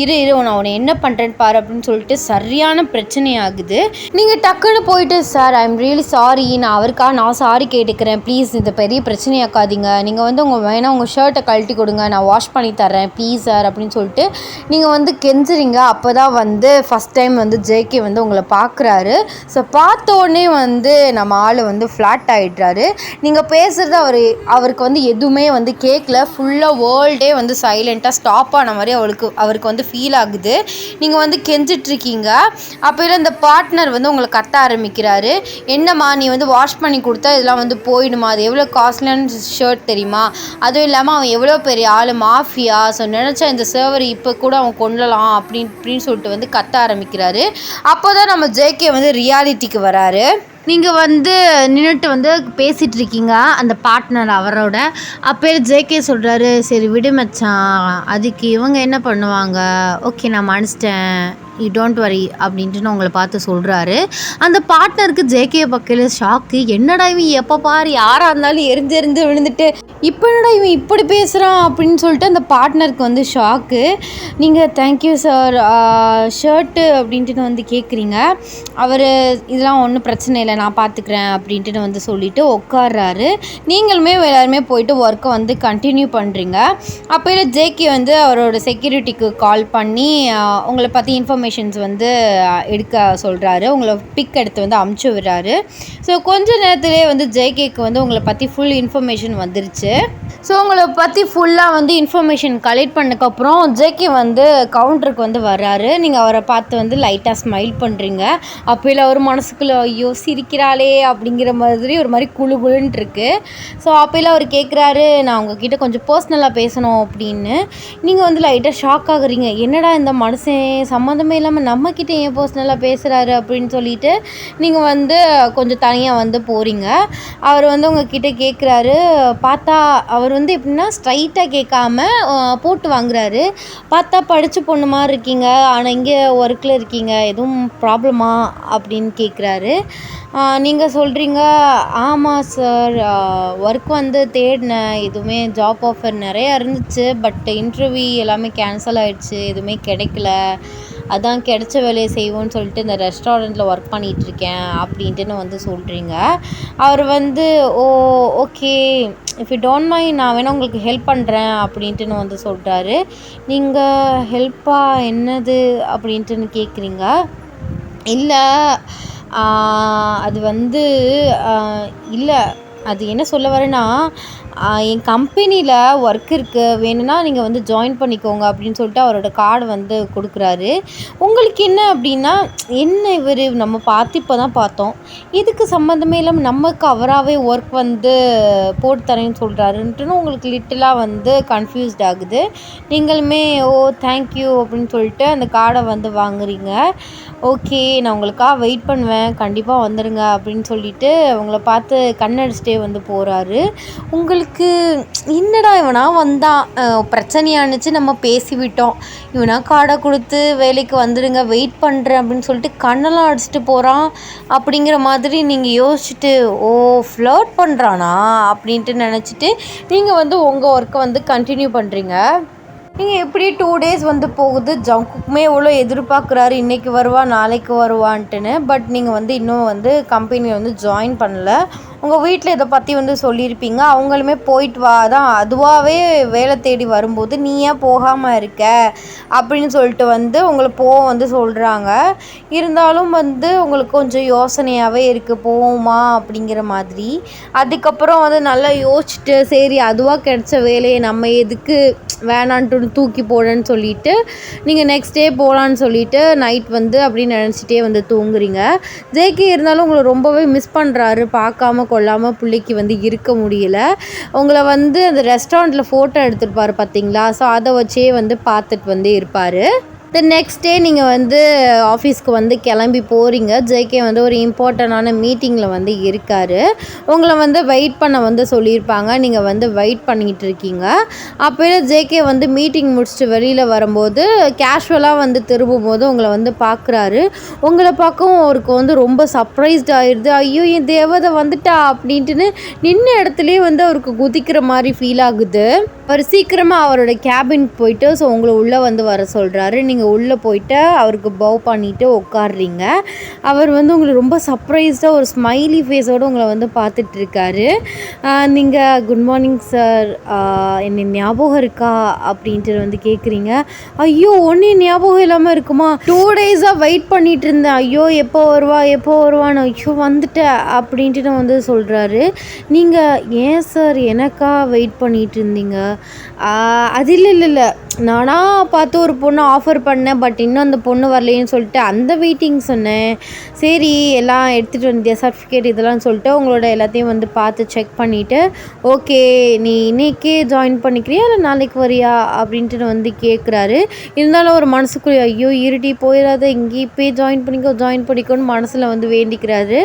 இரு நான் அவனை என்ன பண்ணுறேன்னு பாரு அப்படின்னு சொல்லிட்டு சரியான பிரச்சனை ஆகுது. நீங்கள் டக்குன்னு போயிட்டு sir I am really sorry, நான் சாரி கேட்டுக்கிறேன், ப்ளீஸ் இந்த பெரிய பிரச்சனையாக்காதீங்க, நீங்கள் வந்து உங்கள் ஷர்ட்டை கழட்டி கொடுங்க, நான் வாஷ் பண்ணி தரேன் ப்ளீஸ் சார் அப்படின்னு சொல்லிட்டு நீங்கள் வந்து கெஞ்சுறீங்க. அப்போ தான் வந்து ஃபஸ்ட் டைம் வந்து ஜேகே வந்து உங்களை பார்க்குறாரு. ஸோ பார்த்த உடனே வந்து நம்ம ஆள் வந்து ஃப்ளாட் ஆகிடுறாரு. நீங்கள் பேசுகிறது அவருக்கு வந்து எதுவுமே வந்து கேட்கல. ஃபுல்லாக வேர்ல்டே வந்து சைலண்ட்டாக ஸ்டாப் ஆன மாதிரி அவருக்கு வந்து ஃபீல் ஆகுது. நீங்கள் வந்து கெஞ்சிட்ருக்கீங்க. அப்போயில இந்த பார்ட்னர் வந்து உங்களை கத்த ஆரம்பிக்கிறாரு. என்னம்மா நீ வந்து வாஷ் பண்ணி கொடுத்தா இதெல்லாம் வந்து போயிடுமா, அது எவ்வளோ காஸ்ட்லியான ஷர்ட் தெரியுமா, அதுவும் இல்லாமல் அவன் எவ்வளோ பெரிய ஆள், மாஃபியா, ஸோ நினச்சா இந்த சர்வர் இப்போ கூட அவன் கொள்ளலாம் அப்படின்னு சொல்லிட்டு வந்து கத்த ஆரம்பிக்கிறாரு. அப்போ தான் நம்ம ஜேகே வந்து ரியாலிட்டிக்கு வராரு. நீங்கள் வந்து நின்றுட்டு வந்து பேசிகிட்டு இருக்கீங்க அந்த பார்ட்னர் அவரோட. அப்போ ஜேகே சொல்கிறாரு, சரி விடு மச்சான், அதுக்கு இவங்க என்ன பண்ணுவாங்க, ஓகே நான் மன்னிச்சிட்டேன், யூ டோன்ட் வரி அப்படின்ட்டு நான் உங்களை பார்த்து சொல்கிறாரு. அந்த பார்ட்னருக்கு ஜேகே பக்கையில் ஷாக்கு. என்னடா இவன் எப்போ பாரு யாராக இருந்தாலும் எரிஞ்சு விழுந்துட்டு இப்போ என்னடா இவன் இப்படி பேசுகிறான் அப்படின்னு சொல்லிட்டு அந்த பார்ட்னருக்கு வந்து ஷாக்கு. நீங்கள் தேங்க்யூ சார் ஷர்ட்டு அப்படின்ட்டு வந்து கேட்குறீங்க. அவர் இதெல்லாம் ஒன்றும் பிரச்சனை இல்லை நான் பார்த்துக்கிறேன் அப்படின்ட்டு வந்து சொல்லிவிட்டு உட்கார்றாரு. நீங்களுமே எல்லாருமே போயிட்டு ஒர்க்கை வந்து கண்டினியூ பண்ணுறீங்க. அப்போ ஜேகே வந்து அவரோட செக்யூரிட்டிக்கு கால் பண்ணி உங்களை பற்றி இன்ஃபர்மேஷன்ஸ் வந்து எடுக்க சொல்கிறாரு. உங்களை பிக் எடுத்து வந்து அமுச்சு விடுறாரு. ஸோ கொஞ்ச நேரத்துலேயே வந்து ஜேகேக்கு வந்து உங்களை பற்றி ஃபுல் இன்ஃபர்மேஷன் வந்துருச்சு. ஸோ உங்களை பற்றி ஃபுல்லாக வந்து இன்ஃபர்மேஷன் கலெக்ட் பண்ணதுக்கப்புறம் ஜேகே வந்து கவுண்டருக்கு வந்து வர்றாரு. நீங்கள் அவரை பார்த்து வந்து லைட்டாக ஸ்மைல் பண்ணுறீங்க. அப்போயில் அவர் மனசுக்குள்ளே ஐயோ சிரிக்கிறாளே அப்படிங்கிற மாதிரி ஒரு மாதிரி குழுன்னு இருக்கு. ஸோ அப்போயில் அவர் கேட்குறாரு, நான் உங்ககிட்ட கொஞ்சம் பர்சனலாக பேசணும் அப்படின்னு. நீங்கள் வந்து லைட்டாக ஷாக் ஆகுறீங்க. என்னடா இந்த மனுஷன் சம்மந்தமே இல்லாமல் நம்மக்கிட்ட ஏன் பர்சனலாக பேசுகிறாரு அப்படின்னு சொல்லிட்டு நீங்கள் வந்து கொஞ்சம் தனியாக வந்து போகிறீங்க. அவர் வந்து உங்ககிட்ட கேட்குறாரு. பார்த்தா அவர் வந்து எப்படின்னா ஸ்ட்ரைட்டாக கேட்காம போட்டு வாங்குறாரு. பார்த்தா படித்த பொண்ணு மாதிரி இருக்கீங்க, ஆனால் இங்கே ஒர்க்கில் இருக்கீங்க, எதுவும் ப்ராப்ளமா அப்படின்னு கேட்குறாரு. நீங்கள் சொல்கிறீங்க, ஆமாம் சார் ஒர்க் வந்து தேடினேன், எதுவுமே ஜாப் ஆஃபர் நிறையா இருந்துச்சு, பட் இன்டர்வியூ எல்லாமே கேன்சல் ஆகிடுச்சு, எதுவுமே கிடைக்கல, அதான் கிடைச்ச வேலையை செய்வோன்னு சொல்லிட்டு இந்த ரெஸ்டாரண்ட்டில் ஒர்க் பண்ணிகிட்ருக்கேன் அப்படின்ட்டுன்னு வந்து சொல்கிறீங்க. அவர் வந்து okay if you don't mind நான் வேணால் உங்களுக்கு ஹெல்ப் பண்ணுறேன் அப்படின்ட்டுன்னு வந்து சொல்கிறாரு. நீங்கள் ஹெல்ப்பாக என்னது அப்படின்ட்டுன்னு கேட்குறீங்க. இல்லை அது வந்து இல்லை அது என்ன சொல்ல வரேன்னா என் கம்பெனியில் ஒர்க் இருக்குது, வேணும்னா நீங்கள் வந்து ஜாயின் பண்ணிக்கோங்க அப்படின்னு சொல்லிட்டு அவரோட கார்டு வந்து கொடுக்குறாரு. உங்களுக்கு என்ன அப்படின்னா, என்ன இவர் நம்ம பார்த்து இப்போ தான் பார்த்தோம், இதுக்கு சம்மந்தமே இல்லாமல் நமக்கு அவராகவே ஒர்க் வந்து போட்டு தரேன்னு சொல்கிறாருன்ட்டுன்னு உங்களுக்கு லிட்டிலாக வந்து கன்ஃபியூஸ்ட் ஆகுது. நீங்களுமே தேங்க்யூ அப்படின்னு சொல்லிட்டு அந்த கார்டை வந்து வாங்குறீங்க. ஓகே நான் உங்களுக்காக வெயிட் பண்ணுவேன், கண்டிப்பாக வந்துடுங்க அப்படின்னு சொல்லிட்டு உங்களை பார்த்து கண்ணடிச்சிட்டே வந்து போகிறாரு. உங்களுக்கு அவளுக்கு என்னடா இவனா வந்தான், பிரச்சனையானுச்சு, நம்ம பேசிவிட்டோம், இவனா கார்டை கொடுத்து வேலைக்கு வந்துடுங்க வெயிட் பண்ணுறேன் அப்படின்னு சொல்லிட்டு கண்ணெல்லாம் அடிச்சுட்டு போகிறான் அப்படிங்கிற மாதிரி நீங்கள் யோசிச்சுட்டு ஓ ஃப்ளர்ட் பண்ணுறானா அப்படின்ட்டு நினச்சிட்டு நீங்கள் வந்து உங்கள் ஒர்க்கை வந்து கண்டினியூ பண்ணுறீங்க. நீங்கள் எப்படி 2 டேஸ் வந்து போகுது, ஜங்குக்குமே எவ்வளோ எதிர்பார்க்குறாரு இன்றைக்கி வருவா நாளைக்கு வருவான்ட்டுன்னு. பட் நீங்கள் வந்து இன்னும் வந்து கம்பெனியை வந்து ஜாயின் பண்ணல. உங்கள் வீட்டில் இதை பற்றி வந்து சொல்லியிருப்பீங்க, அவங்களுமே போயிட்டு வா தான் அதுவாகவே வேலை தேடி வரும்போது நீ ஏன் போகாமல் இருக்க அப்படின்னு சொல்லிட்டு வந்து உங்களை வந்து சொல்கிறாங்க. இருந்தாலும் வந்து உங்களுக்கு கொஞ்சம் யோசனையாகவே இருக்குது போவோமா அப்படிங்கிற மாதிரி. அதுக்கப்புறம் வந்து நல்லா யோசிச்சுட்டு சரி அதுவாக கிடைச்ச வேலையை நம்ம எதுக்கு வேணான்ட்டு தூக்கி போடன்னு சொல்லிட்டு நீங்கள் நெக்ஸ்ட் டே போகலான்னு சொல்லிட்டு நைட் வந்து அப்படின்னு நினச்சிட்டே வந்து தூங்குறீங்க. ஜேகே இருந்தாலும் உங்களை ரொம்பவே மிஸ் பண்ணுறாரு, பார்க்காம கொள்ளாமல் பிள்ளைக்கு வந்து இருக்க முடியல. உங்களை வந்து அந்த ரெஸ்டாரண்ட்டில் ஃபோட்டோ எடுத்துருப்பார் பார்த்தீங்களா, ஸோ அதை வச்சே வந்து பார்த்துட்டு வந்து இருப்பார். நெக்ஸ்ட் டே நீங்கள் வந்து ஆஃபீஸ்க்கு வந்து கிளம்பி போகிறீங்க. ஜேகே வந்து ஒரு இம்பார்ட்டண்டான மீட்டிங்கில் வந்து இருக்கார். உங்களை வந்து வெயிட் பண்ண வந்து சொல்லியிருப்பாங்க, நீங்கள் வந்து வெயிட் பண்ணிகிட்டு இருக்கீங்க. அப்போ ஜேகே வந்து மீட்டிங் முடிச்சுட்டு வெளியில் வரும்போது கேஷுவலாக வந்து திரும்பும்போது உங்களை வந்து பார்க்குறாரு. உங்களை பார்க்கவும் அவருக்கு வந்து ரொம்ப சர்ப்ரைஸ்ட் ஆகிடுது. ஐயோ என் தேவதை வந்துட்டா அப்படின்ட்டுன்னு நின்ன இடத்துலையே வந்து அவருக்கு குதிக்கிற மாதிரி ஃபீல் ஆகுது. அவர் சீக்கிரமாக அவரோட கேபினுக்கு போயிட்டு ஸோ உங்களை உள்ளே வந்து வர சொல்கிறாரு. நீங்கள் உள்ளே போயிட்டு அவருக்கு பவ் பண்ணிவிட்டு உட்காடுறீங்க. அவர் வந்து உங்களை ரொம்ப சர்ப்ரைஸ்டாக ஒரு ஸ்மைலி ஃபேஸோடு உங்களை வந்து பார்த்துட்ருக்காரு. நீங்கள் குட் மார்னிங் சார், என்னை ஞாபகம் இருக்கா அப்படின்ட்டு வந்து கேட்குறீங்க. ஐயோ ஒன்றே ஞாபகம் இல்லாமல் இருக்குமா, 2 டேஸாக வெயிட் பண்ணிகிட்டு இருந்தேன், ஐயோ எப்போ வருவான்னு, ஐயோ வந்துட்டேன் அப்படின்ட்டு நான் வந்து சொல்கிறாரு. நீங்கள் ஏன் சார் எனக்கா வெயிட் பண்ணிகிட்டு இருந்தீங்க? அது இல்லை நானாக பார்த்து ஒரு பொண்ணு ஆஃபர் பண்ணேன், பட் இன்னும் அந்த பொண்ணு வரலேன்னு சொல்லிட்டு அந்த வெயிட்டிங் சொன்னேன். சரி எல்லாம் எடுத்துகிட்டு வந்தியா சர்டிஃபிகேட் இதெல்லாம் சொல்லிட்டு உங்களோட எல்லாத்தையும் வந்து பார்த்து செக் பண்ணிவிட்டு ஓகே நீ இன்றைக்கே ஜாயின் பண்ணிக்கிறியா இல்லை நாளைக்கு வரியா அப்படின்ட்டு வந்து கேட்குறாரு. இருந்தாலும் ஒரு மனசுக்குள்ளே ஐயோ இருட்டி போயிடாத, இங்கே இப்போயே ஜாயின் பண்ணிக்கோன்னு மனசில் வந்து வேண்டிக்கிறாரு.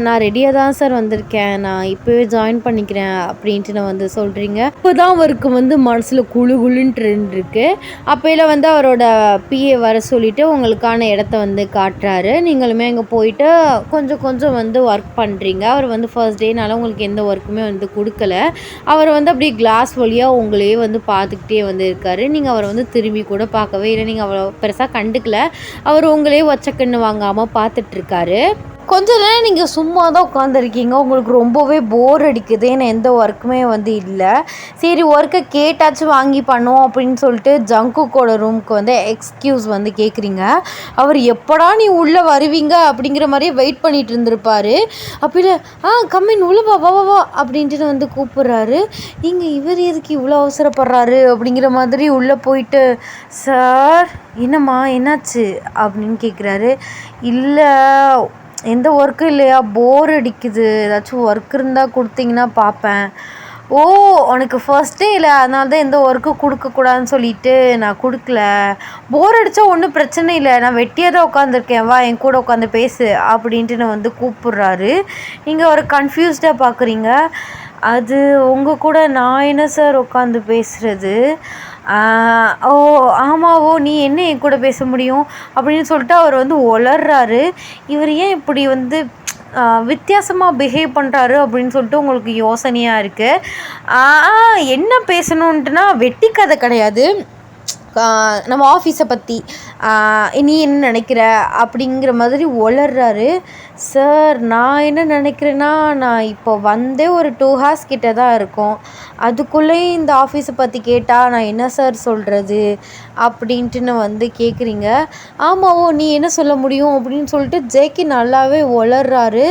நான் ரெடியாக தான் சார் வந்திருக்கேன், நான் இப்போவே ஜாயின் பண்ணிக்கிறேன் அப்படின்ட்டு நான் வந்து சொல்கிறீங்க. இப்போ தான் அவருக்கு வந்து மனசில் குழுன்னு இருக்கு. அப்போல வந்து அவரோட பிஏ வர சொல்லிவிட்டு உங்களுக்கான இடத்த வந்து காட்டுறாரு. நீங்களுமே அங்கே போயிட்டு கொஞ்சம் வந்து ஒர்க் பண்ணுறீங்க. அவர் வந்து ஃபர்ஸ்ட் டேனால உங்களுக்கு எந்த ஒர்க்குமே வந்து கொடுக்கல. அவர் வந்து அப்படியே கிளாஸ் வழியாக உங்களையே வந்து பார்த்துக்கிட்டே வந்து இருக்கார். நீங்கள் அவரை வந்து திரும்பி கூட பார்க்கவே இல்லை, நீங்கள் அவரை பெருசாக கண்டுக்கல. அவர் உங்களே வச்சக்கண்ணு வாங்காமல் பார்த்துட்ருக்காரு. கொஞ்ச நேரம் நீங்கள் சும்மா தான் உட்காந்துருக்கீங்க, உங்களுக்கு ரொம்பவே போர் அடிக்குது, ஏன்னா எந்த ஒர்க்குமே வந்து இல்லை. சரி ஒர்க்கை கேட்டாச்சும் வாங்கி பண்ணுவோம் அப்படின்னு சொல்லிட்டு ஜங்குக்கோட ரூமுக்கு வந்து எக்ஸ்கியூஸ் வந்து கேட்குறீங்க. அவர் எப்படா நீ உள்ளே வருவீங்க அப்படிங்கிற மாதிரியே வெயிட் பண்ணிகிட்டு இருந்திருப்பார். அப்படி கம்மின் உள்ள வா அப்படின்ட்டு வந்து கூப்பிட்றாரு. இவர் எதுக்கு இவ்வளோ அவசரப்படுறாரு அப்படிங்கிற மாதிரி உள்ளே போயிட்டு சார் என்னம்மா என்னாச்சு அப்படின்னு கேட்குறாரு. இல்லை எந்த ஒர்க்கும் இல்லையா, போர் அடிக்குது, ஏதாச்சும் ஒர்க் இருந்தால் கொடுத்தீங்கன்னா பார்ப்பேன். ஓ உனக்கு ஃபர்ஸ்ட்டே இல்லை அதனால தான் எந்த ஒர்க்கும் கொடுக்கக்கூடாதுன்னு சொல்லிட்டு நான் கொடுக்கல. போர் அடித்தா ஒன்றும் பிரச்சனை இல்லை, நான் வெட்டியாக தான் உட்காந்துருக்கேன், வா என் கூட உட்காந்து பேசு அப்படின்ட்டு நான் வந்து கூப்பிட்றாரு. நீங்கள் ஒரு கன்ஃபியூஸ்டாக பார்க்குறீங்க. அது உங்கள் கூட நான் என்ன சார் உட்காந்து பேசுகிறது? ஓ ஆமாவோ நீ என்ன என் கூட பேச முடியும் அப்படின்னு சொல்லிட்டு அவர் வந்து உளர்றாரு. இவர் ஏன் இப்படி வந்து வித்தியாசமாக பிஹேவ் பண்ணுறாரு அப்படின்னு சொல்லிட்டு உங்களுக்கு யோசனையாக இருக்குது. என்ன பேசணுன்ட்டுனா வெட்டி கதை கிடையாது, நம்ம ஆஃபீஸை பற்றி நீ என்ன நினைக்கிற அப்படிங்கிற மாதிரி உளர்றாரு. சார் நான் என்ன நினைக்கிறேன்னா, நான் இப்போ வந்தே ஒரு 2 ஹார்ஸ் கிட்ட தான் இருக்கும், அதுக்குள்ளேயும் இந்த ஆஃபீஸை பற்றி கேட்டால் நான் என்ன சார் சொல்கிறது அப்படின்ட்டுன்னு வந்து கேட்குறீங்க. ஆமாவோ நீ என்ன சொல்ல முடியும் அப்படின்னு சொல்லிட்டு ஜேகே நல்லாவே உளர்றாரு.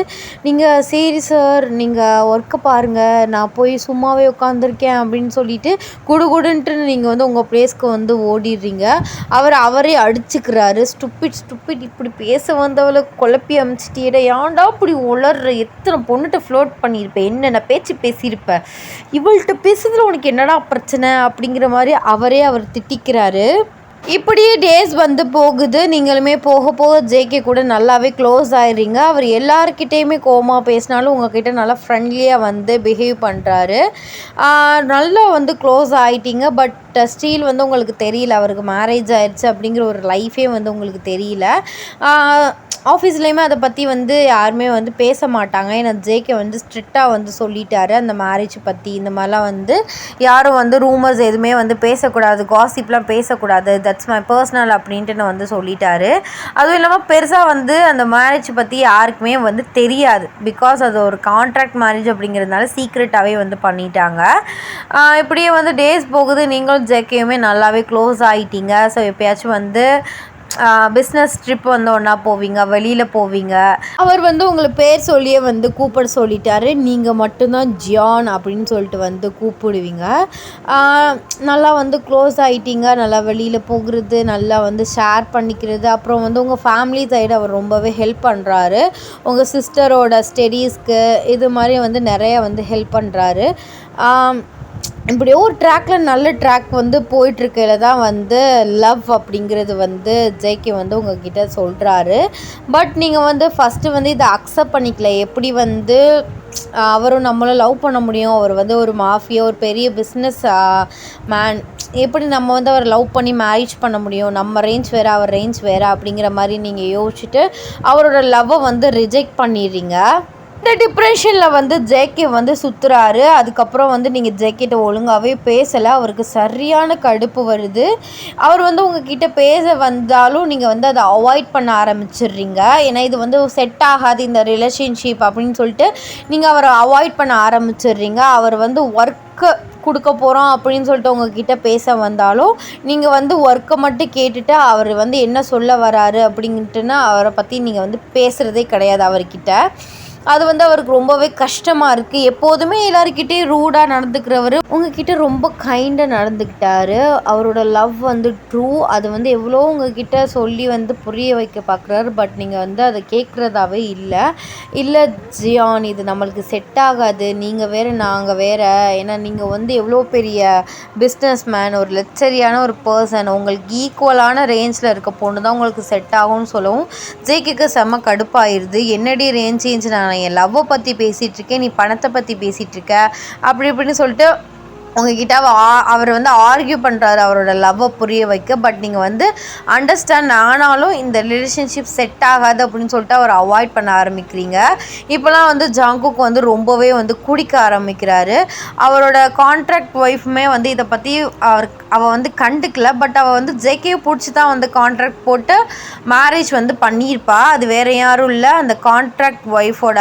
நீங்கள் சரி சார் நீங்கள் ஒர்க்கை பாருங்கள், நான் போய் சும்மாவே உட்காந்துருக்கேன் அப்படின்னு சொல்லிட்டு குடுன்ட்டு நீங்கள் வந்து உங்கள் ப்ளேஸ்க்கு வந்து ஓடிடுறீங்க. அவரே அடிச்சுக்கிறாரு. ஸ்டூப்பிட் இப்படி பேச வந்தவளை குழப்பி அமிச்சிட்டியட, ஏன்டா இப்படி உளர்ற, எத்தனை பொண்ணுகிட்ட ஃப்ளோட் பண்ணியிருப்பேன், என்னென்ன பேச்சு பேசியிருப்பேன், இவள்கிட்ட பேசுறதுல உனக்கு என்னடா பிரச்சனை அப்படிங்கிற மாதிரி அவர் திட்டிக்கிறாரு. இப்படியே டேஸ் வந்து போகுது. நீங்களுமே போக போக ஜேகே கூட நல்லாவே க்ளோஸ் ஆயிடுறீங்க. அவர் எல்லாருக்கிட்டேயுமே கோவமா பேசினாலும் உங்ககிட்ட நல்லா ஃப்ரெண்ட்லியாக வந்து பிஹேவ் பண்ணுறாரு. நல்லா வந்து க்ளோஸ் ஆகிட்டீங்க. பட் ஸ்டீல் வந்து உங்களுக்கு தெரியல அவருக்கு மேரேஜ் ஆயிடுச்சு அப்படிங்கிற ஒரு லைஃபே வந்து உங்களுக்கு தெரியல. ஆஃபீஸ்லேயுமே அதை பற்றி வந்து யாருமே வந்து பேச மாட்டாங்க. ஏன்னா ஜேகே வந்து ஸ்ட்ரிக்டாக வந்து சொல்லிட்டாரு அந்த மேரேஜ் பற்றி. இந்த மாதிரிலாம் வந்து யாரும் வந்து ரூமர்ஸ் எதுவுமே வந்து பேசக்கூடாது, காசிப்லாம் பேசக்கூடாது, தட்ஸ் மை பர்சனல் அப்படின்ட்டு நான் வந்து சொல்லிட்டாரு. அதுவும் இல்லாமல் பெருசாக வந்து அந்த மேரேஜ் பற்றி யாருக்குமே வந்து தெரியாது. பிகாஸ் அது ஒரு கான்ட்ராக்ட் மேரேஜ் அப்படிங்கிறதுனால சீக்ரெட்டாகவே வந்து பண்ணிட்டாங்க. இப்படியே வந்து டேஸ் போகுது. நீங்களும் ஜேகேயுமே நல்லாவே க்ளோஸ் ஆகிட்டீங்க. ஸோ எப்பயாச்சும் வந்து பிஸ்னஸ் ட்ரிப் வந்து ஒன்றா போவீங்க, வெளியில் போவீங்க. அவர் வந்து உங்களை பேர் சொல்லியே வந்து கூப்பிட சொல்லிட்டாரு. நீங்கள் மட்டும்தான் ஜியான் அப்படின்னு சொல்லிட்டு வந்து கூப்பிடுவீங்க. நல்லா வந்து க்ளோஸ் ஆகிட்டீங்க. நல்லா வெளியில் போகிறது, நல்லா வந்து ஷேர் பண்ணிக்கிறது. அப்புறம் வந்து உங்கள் ஃபேமிலி சைடு அவர் ரொம்பவே ஹெல்ப் பண்ணுறாரு. உங்கள் சிஸ்டரோட ஸ்டடீஸ்க்கு இது மாதிரி வந்து நிறைய வந்து ஹெல்ப் பண்ணுறாரு. இப்படியோ ஒரு ட்ராக்கில் நல்ல ட்ராக் வந்து போயிட்டுருக்கையில தான் வந்து லவ் அப்படிங்கிறது வந்து ஜேகே வந்து உங்ககிட்ட சொல்கிறாரு. பட் நீங்கள் வந்து ஃபஸ்ட்டு வந்து இதை அக்செப்ட் பண்ணிக்கல. எப்படி வந்து அவரும் நம்மளை லவ் பண்ண முடியும்? அவர் வந்து ஒரு மாஃபியா, ஒரு பெரிய பிஸ்னஸ் மேன். எப்படி நம்ம வந்து அவரை லவ் பண்ணி மேரேஜ் பண்ண முடியும்? நம்ம ரேஞ்ச் வேறு, அவர் ரேஞ்ச் வேறு அப்படிங்கிற மாதிரி நீங்கள் யோசிச்சுட்டு அவரோட லவ்வை வந்து ரிஜெக்ட் பண்ணிடுறீங்க. இந்த டிப்ரெஷனில் வந்து ஜேகே வந்து சுற்றுறாரு. அதுக்கப்புறம் வந்து நீங்கள் ஜேகேட்ட ஒழுங்காகவே பேசலை. அவருக்கு சரியான கடுப்பு வருது. அவர் வந்து உங்ககிட்ட பேச வந்தாலும் நீங்கள் வந்து அதை அவாய்ட் பண்ண ஆரம்பிச்சிடுறீங்க. ஏன்னா இது வந்து செட் ஆகாது இந்த ரிலேஷன்ஷிப் அப்படின்னு சொல்லிட்டு நீங்கள் அவரை அவாய்ட் பண்ண ஆரம்பிச்சிடுறீங்க. அவர் வந்து ஒர்க்கு கொடுக்க போகிறோம் அப்படின்னு சொல்லிட்டு உங்ககிட்ட பேச வந்தாலும் நீங்கள் வந்து ஒர்க்கை மட்டும் கேட்டுட்டு அவர் வந்து என்ன சொல்ல வராரு அப்படின்ட்டுன்னா அவரை பற்றி நீங்கள் வந்து பேசுகிறதே கிடையாது அவர்கிட்ட. அது வந்து அவருக்கு ரொம்பவே கஷ்டமாக இருக்குது. எப்போதுமே எல்லாருக்கிட்டேயும் ரூடாக நடந்துக்கிறவர் உங்ககிட்ட ரொம்ப கைண்டாக நடந்துக்கிட்டாரு. அவரோட லவ் வந்து ட்ரூ. அது வந்து எவ்வளோ உங்ககிட்ட சொல்லி வந்து புரிய வைக்க பார்க்குறாரு. பட் நீங்கள் வந்து அதை கேட்குறதாவே இல்லை ஜியான், இது நம்மளுக்கு செட் ஆகாது. நீங்கள் வேறு, நாங்கள் வேறு. ஏன்னா நீங்கள் வந்து எவ்வளோ பெரிய பிஸ்னஸ் மேன், ஒரு லெக்சரியான ஒரு பர்சன். உங்களுக்கு ஈக்குவலான ரேஞ்சில் இருக்க பொண்ணு தான் உங்களுக்கு செட் ஆகும்னு சொல்லவும் ஜேகேக்கு செம்ம கடுப்பாயிருது. என்னடி ரேஞ்ச் சேஞ்ச், நான் என் லவ்வை பற்றி பேசிகிட்ருக்கேன், நீ பணத்தை பற்றி பேசிகிட்ருக்க அப்படி இப்படின்னு சொல்லிட்டு உங்ககிட்ட அவர் வந்து ஆர்கியூ பண்ணுறாரு அவரோட லவ்வை புரிய வைக்க. பட் நீங்கள் வந்து அண்டர்ஸ்டாண்ட் ஆனாலும் இந்த ரிலேஷன்ஷிப் செட் ஆகாது அப்படின்னு சொல்லிட்டு அவர் அவாய்ட் பண்ண ஆரம்பிக்கிறீங்க. இப்போலாம் வந்து ஜாங்குக்கு வந்து ரொம்பவே வந்து குடிக்க ஆரம்பிக்கிறாரு. அவரோட கான்ட்ராக்ட் ஒய்ஃபுமே வந்து இதை பற்றி அவள் வந்து கண்டுக்கல. பட் அவள் வந்து ஜேகேயை பிடிச்சி தான் வந்து கான்ட்ராக்ட் போட்டு மேரேஜ் வந்து பண்ணியிருப்பா. அது வேறு யாரும் இல்லை, அந்த கான்ட்ராக்ட் ஒய்ஃபோட